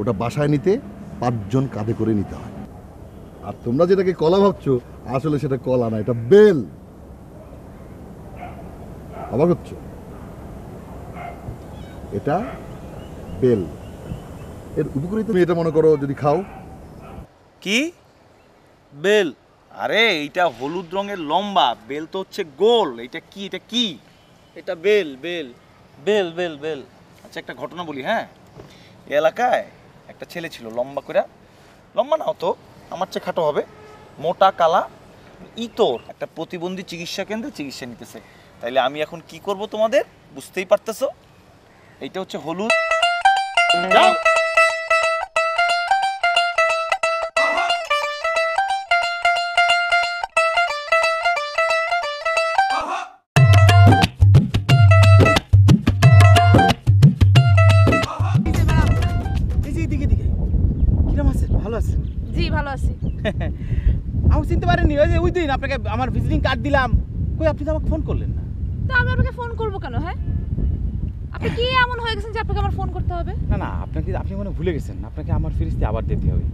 ওটা বাসায় নিতে 5 জন কাঁধে করে নিতে হয়। আর তোমরা যেটাকে কলা ভাবছো, আসলে সেটা কলা না, এটা বেল। অবাক হচ্ছ? এটা বেল। এর উপকারিতা তুমি এটা মনে করো যদি খাও। কি বেল? আরে এইটা হলুদ রঙের লম্বা, বেল তো হচ্ছে গোল। এটা কি? এটা কি? এটা বেল বেল বেল বেল বেল। আচ্ছা একটা ঘটনা বলি। হ্যাঁ, এই এলাকায় একটা ছেলে ছিল, লম্বা করে, লম্বা না হতো, আমার চেয়ে খাটো হবে, মোটা কালা, ইতর একটা প্রতিবন্ধী চিকিৎসা কেন্দ্রে চিকিৎসা নিতেছে। তাইলে আমি এখন কি করব তোমাদের বুঝতেই পারতেছো। এইটা হচ্ছে হলুদ যাও। এই যে এদিকে দিকে কিরম আছেন? ভালো আছেন? জি ভালো আছি। আমি চিনতে পারিনি, ওই যে ওই দিন আপনাকে আমার ভিজিটিং কার্ড দিলাম, কই আপনি তো আমাকে ফোন করলেন না। তো আমি আপনাকে ফোন করব কেন? হ্যাঁ, আপনি কি এমন হয়ে গেছেন যে আপনাকে আমার ফোন করতে হবে? না না, আপনি মনে ভুলে গেছেন, আপনাকে আমার ফিরিস্তি আবার দিতে হবে।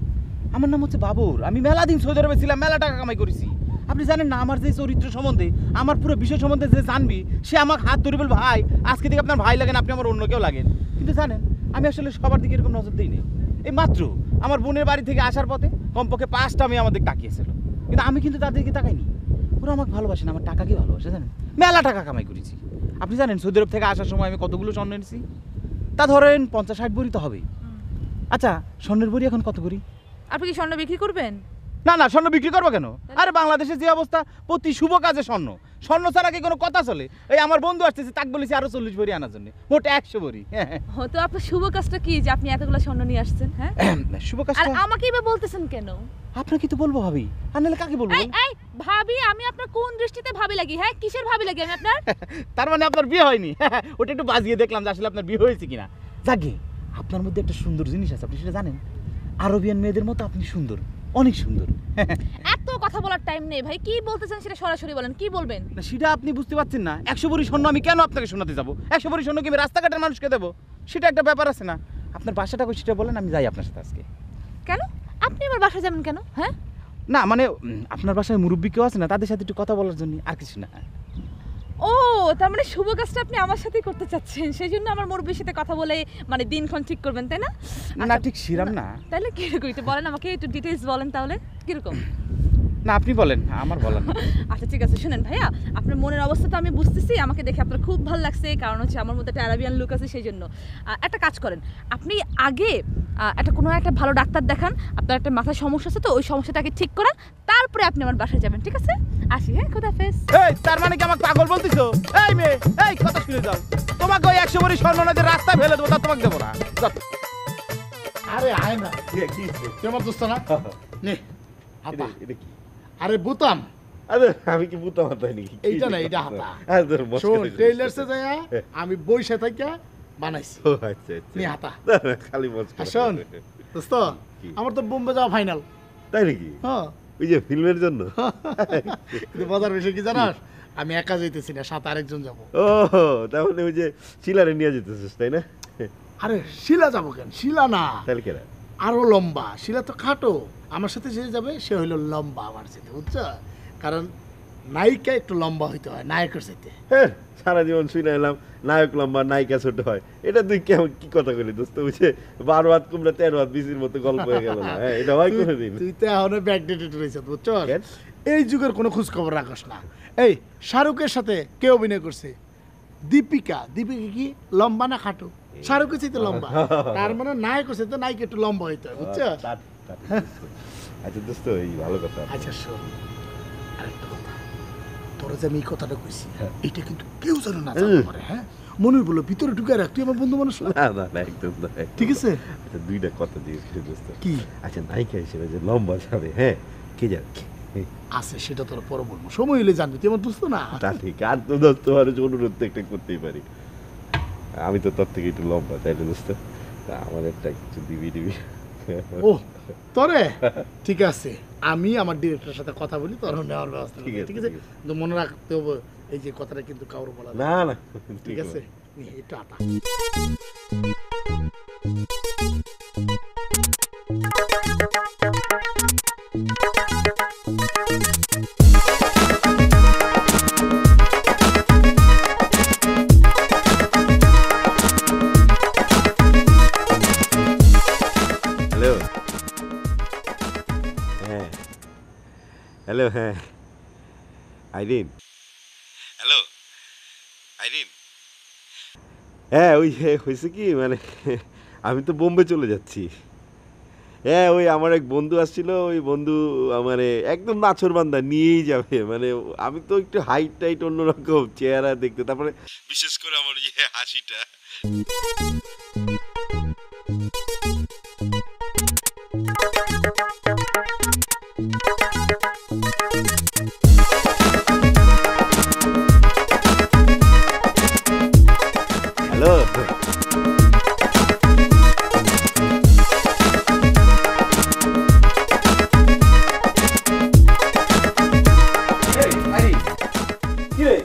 আমার নাম হচ্ছে বাবুর, আমি মেলা দিন সৌদি আরবে ছিলাম, মেলা টাকা কামাই করেছি। আপনি জানেন না আমার যে চরিত্র সম্বন্ধে, আমার পুরো বিষয় সম্বন্ধে যে জানবি সে আমাকে হাত ধরে বল, ভাই আজকে থেকে আপনার ভাই লাগেন, আপনি আমার অন্য কেউ লাগেন। কিন্তু জানেন আমি আসলে সবার দিকে এরকম নজর দিই না। এই মাত্র আমার বোনের বাড়ি থেকে আসার পথে কমপক্ষে 5টা মেয়ে আমাদের তাকিয়েছিল, কিন্তু আমি কিন্তু তাদেরকে তাকাইনি। ওরা আমাকে ভালোবাসে না, আমার টাকাকে ভালোবাসে। জানেন মেলা টাকা কামাই করেছি। আপনি জানেন সৌদি আরব থেকে আসার সময় আমি কতগুলো স্বর্ণ এনেছি? তা ধরেন 50-60 ভরি তো হবেই। আচ্ছা স্বর্ণের ভরি এখন কত ভরি? আপনি কি স্বর্ণ বিক্রি করবেন? না না, স্বর্ণ বিক্রি করবো কেন? আরে বাংলাদেশের যে অবস্থা, প্রতি শুভ কাজে স্বর্ণ, স্বর্ণ ছাড়া কি কোনো কথা চলে? এই আমার বন্ধু আসতেছে, তাকে বলেছি আরো 40 ভরি আনার জন্য, মোট 100 ভরি। তো আপনার শুভ কাজটা কি যে আপনি এতগুলো স্বর্ণ নিয়ে আসছেন? হ্যাঁ শুভ আর কাজটা আমাকেই বা বলতেছেন কেন? আপনাকে তো বলবো ভাবি, আর নাহলে কাকে বলবো? এই এই ভাবি, আমি আপনার কোন দৃষ্টিতে ভাবি লাগি? হ্যাঁ কিসের ভাবি লাগি আমি আপনার? তার মানে আপনার বিয়ে হয়নি? ওটা একটু বাজিয়ে দেখলাম যে আসলে আপনার বিয়ে হয়েছে কিনা। যাকে আপনার মধ্যে একটা সুন্দর জিনিস আছে, আপনি সেটা জানেন? আরবিয়ান মেয়েদের মতো আপনি সুন্দর, অনেক সুন্দর। এত কথা বলার টাইম নেই ভাই, কি বলতেছেন সেটা সরাসরি বলেন, কি বলবেন? না সেটা আপনি বুঝতে পারছেন না। 100 ভরি স্বর্ণ আমি কেন আপনাকে শোনাতে যাবো? 100 ভরি স্বর্ণ কি আমি রাস্তাঘাটের মানুষকে দেবো? সেটা একটা ব্যাপার আছে না। আপনার বাসাটা কই সেটা বলেন, আমি যাই আপনার সাথে আজকে। কেন আপনি আমার বাসায় যাবেন কেন? হ্যাঁ না মানে আপনার বাসায় মুরব্বী কেউ আছে না, তাদের সাথে একটু কথা বলার জন্য, আর কিছু না। ও তার মানে শুভ কাজটা আপনি আমার সাথেই করতে চাচ্ছেন, সেই জন্য আমার মুরব্বির সাথে কথা বলে মানে দিনক্ষণ ঠিক করবেন, তাই না? না ঠিক শিরাম না। তাহলে কিরকম একটু বলেন আমাকে, একটু ডিটেইলস বলেন তাহলে কিরকম? না আপনি বলেন, আমার বলেন। আচ্ছা ঠিক আছে, শুনেন ভাইয়া, আপনার মনের অবস্থা তো আমি বুঝতেছি, আমাকে দেখে আপনার খুব ভালো লাগছে, কারণ হচ্ছে আমার মধ্যে একটা আরাবিয়ান লুক আছে, সেই জন্য একটা কাজ করেন, আপনি আগে কোনো একটা ভালো ডাক্তার দেখান, আপনার একটা মাথায় সমস্যা আছে তো ওই সমস্যাটাকে ঠিক করান, তারপরে আপনি আমার বাসায় যাবেন, ঠিক আছে? আসি, হ্যাঁ খোদাফেজ। এই তার মানে কি আমাকে পাগল বলতিছো? এই মেয়ে, এই কথা শুনে যাও, তোমাকে ওই 100 ভরি স্বর্ণ না যে রাস্তায় ফেলে দেবো তা তোমাকে দেবো না। আরে আয় না, কি তুই আমার দোস্ত না? নে হাতা। এটা কি? আরে বুতাম। আরে আমি কি বুতাম হাতাই নাকি? এইটা না, এইটা হাতা। আরে তোর মস্করা শোন করিস। টেইলার্সে যায় আমি বইসা থাকি বানাইছি। ও আচ্ছা আচ্ছা। নি হাতা। না, না, খালি মস্করা। আর শোন দোস্ত, আমার তো বোম্বে যাওয়া ফাইনাল। তাই নাকি? হ্যাঁ ওই যে ফিল্মের জন্য। কিন্তু মজার বিষয় কি জানাস, আমি একা যাইতেছি না, সাথে আরেকজন যাবো। ও তাহলে ওই যে শিলারে নিয়ে যেতেছিস তাই না? আরে শিলা যাবো কেন? শিলা না, তাহলে কেনা আরো লম্বা। শিলা তো খাটো, আমার সাথে যে যাবে সে হইলো লম্বা আমার সাথে, বুঝছো? কারণ নায়িকা একটু লম্বা হইতে হয় নায়কের সাথে। হ্যাঁ সারা জীবন শুনে এলাম নায়ক লম্বা নায়িকা ছোট হয়, এটা তুই কেমন কি কথা বলি দোস্ত? বুঝছে 12 হাত কুমড়া 13 হাত বিসির মতো গল্প হয়ে গেল না? হ্যাঁ এটা হয় কোনোদিন? তুই তো এখনো ব্যাকডেটেড রয়েছে, বুঝছো? এই যুগের কোনো খোঁজ খবর রাখস না। এই শাহরুখের সাথে কে অভিনয় করছে? দীপিকা। দীপিকা কি লম্বা না খাটো? শাহরুখের চাইতে লম্বা, তার মানে নায়ক হচ্ছে তো নায়িকা একটু লম্বা হইতে হয়, বুঝছো? আচ্ছা দোস্ত এই ভালো কথা। আচ্ছা শোন আরেকটা কথা, তোরা যে আমি এই কথাটা কইছি এটা কিন্তু কেউ যেন না জানতে পারে, হ্যাঁ? মনির বলো ভিতরে ঢুকে রাখ, তুই আমার বন্ধু মানুষ না। না না না একদম না। ঠিক আছে? আচ্ছা দুইটা কথা জিজ্ঞেস করি দোস্ত। কি? আচ্ছা নায়িকা হিসেবে যে লম্বা যাবে, হ্যাঁ কে যাবে? আছে সেটা তোর পরে বলবো, সময় হইলে জানবি, তুই আমার দোস্ত না। তা ঠিক, আর তো দোস্ত আর অনুরোধ তো একটা করতেই পারি, আমি তো তোর থেকে একটু লম্বা তাই না দোস্ত? তা আমার একটা কিছু দিবি দিবি। ও তোরে ঠিক আছে, আমি আমার ডিরেক্টরের সাথে কথা বলি, তোর নেওয়ার ব্যবস্থা ঠিক করবো, আছে, ঠিক আছে? কিন্তু মনে রাখতে হবে এই যে কথাটা কিন্তু কাউরে বলা না না ঠিক আছে? একটু আটা। হ্যালো হ্যাঁ হ্যালো হ্যাঁ আইরিন। হ্যালো আইরিন। হ্যাঁ ওই হয়েছে কি মানে আমি তো বোম্বে চলে যাচ্ছি। হ্যাঁ ওই আমার এক বন্ধু আসছিল, ওই বন্ধু মানে একদম নাছোড়বান্দা নিয়েই যাবে, মানে আমি তো একটু হাইট টাইট অন্যরকম চেহারা দেখতে, তারপরে বিশেষ করে আমার হাসিটা। কি রে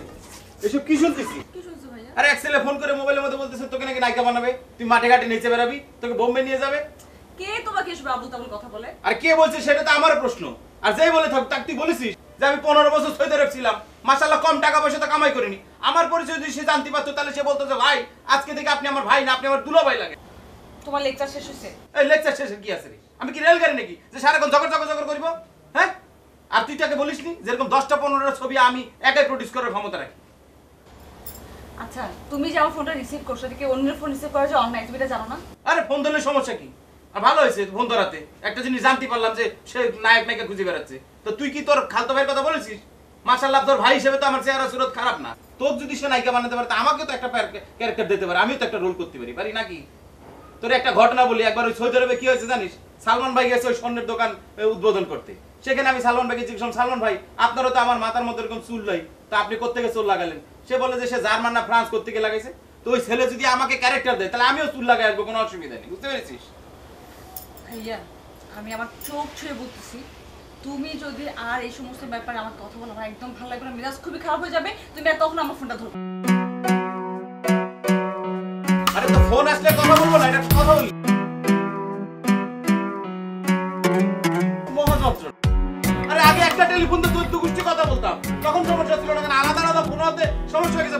এসব কি শুনতেছি কি শুনছো ভাইয়া? আরে এক ছেলে ফোন করে মোবাইলের মধ্যে বলতেছে তোকে নাকি নায়িকা বানাবে, তুই মাঠে ঘাটে নিচে বেরাবি, তোকে বোম্বে নিয়ে যাবে। কে তোমাকে এসব আবুল তাবুল কথা বলে? আর কে বলছে সেটা তো আমার প্রশ্ন। আর যেই বলে থাক তাক তুই বলেছিস যে আমি 15 বছর সৌদি আরব ছিলাম, মাশাআল্লাহ কম টাকা পয়সা তো কামাই করিনি। আমার পরিচয় যদি সে জানতে পারতো তাহলে সে বলতো যে ভাই আজকে থেকে আপনি আমার ভাই না, আপনি আমার দুলা ভাই লাগে। তোমার লেকচার শেষ হয়েছে? এই লেকচার শেষে কি আছে রে? আমি কি রেলগাড়ি নাকি যে সারাক্ষণ জগর জগর জগর করবো? হ্যাঁ, আর তুই তাকে বলিসনি যেরকম 10টা 15টা ছবি আমি একাই প্রডিউস করার ক্ষমতা রাখি। আচ্ছা তুমি যে আমার ফোনটা রিসিভ করছো, এটা কি অন্যের ফোন রিসিভ করা যে অনলাইন, তুমি এটা জানো না? আরে ফোন ধরলে সমস্যা কি? আর ভালো হয়েছে ফোন ধরাতে, একটা জিনিস জানতে পারলাম যে সে নায়ক নায়িকা খুঁজে বেড়াচ্ছে। তো তুই কি তোর খালতো ভাইয়ের কথা বলেছিস? মাশাআল্লাহ তোর ভাই হিসেবে তো আমার চেহারা সুরত খারাপ না। তোর যদি সে নায়িকা বানাতে পারে তা আমাকে তো একটা ক্যারেক্টার দিতে পারে, আমিও তো একটা রোল করতে পারি নাকি? তোর একটা ঘটনা বলি, একবার ওই সৌদি আরবে কি হয়েছে জানিস? সালমান ভাই গেছে ওই স্বর্ণের দোকান উদ্বোধন করতে। সেখানে আমি সালমান ভাইকে জিজ্ঞেস করলাম, সালমান ভাই আপনারও তো আমার মাথার মধ্যে এরকম চুল নাই, তা আপনি কোত্থেকে চুল লাগালেন? সে বলে যে সে জার্মান না ফ্রান্স কোত্থেকে লাগাইছে। তো ওই ছেলে যদি আমাকে ক্যারেক্টার দেয় তাহলে আমিও চুল লাগাই আসবো, কোনো অসুবিধা নেই। বুঝতে পেরেছিস? ভাইয়া আমি আমার চোখ ছুঁয়ে বলতেছি, তুমি যদি আর এই সমস্ত ব্যাপারে আমার কথা বলো আমার একদম ভালো লাগবে না, মেজাজ খুবই খারাপ হয়ে যাবে। তুমি আর তখন আমার ফোনটা ধরো। আরে তো ফোন আসলে কথা বলবো না, এটা কথা বলি। মহাযন্ত্র। আরে আগে একটা টেলিফোন দিয়ে তুই গোষ্ঠী কথা বলতাম, তখন সমস্যা ছিল না, আলাদা আলাদা ফোন হতে সমস্যা হয়ে গেছে।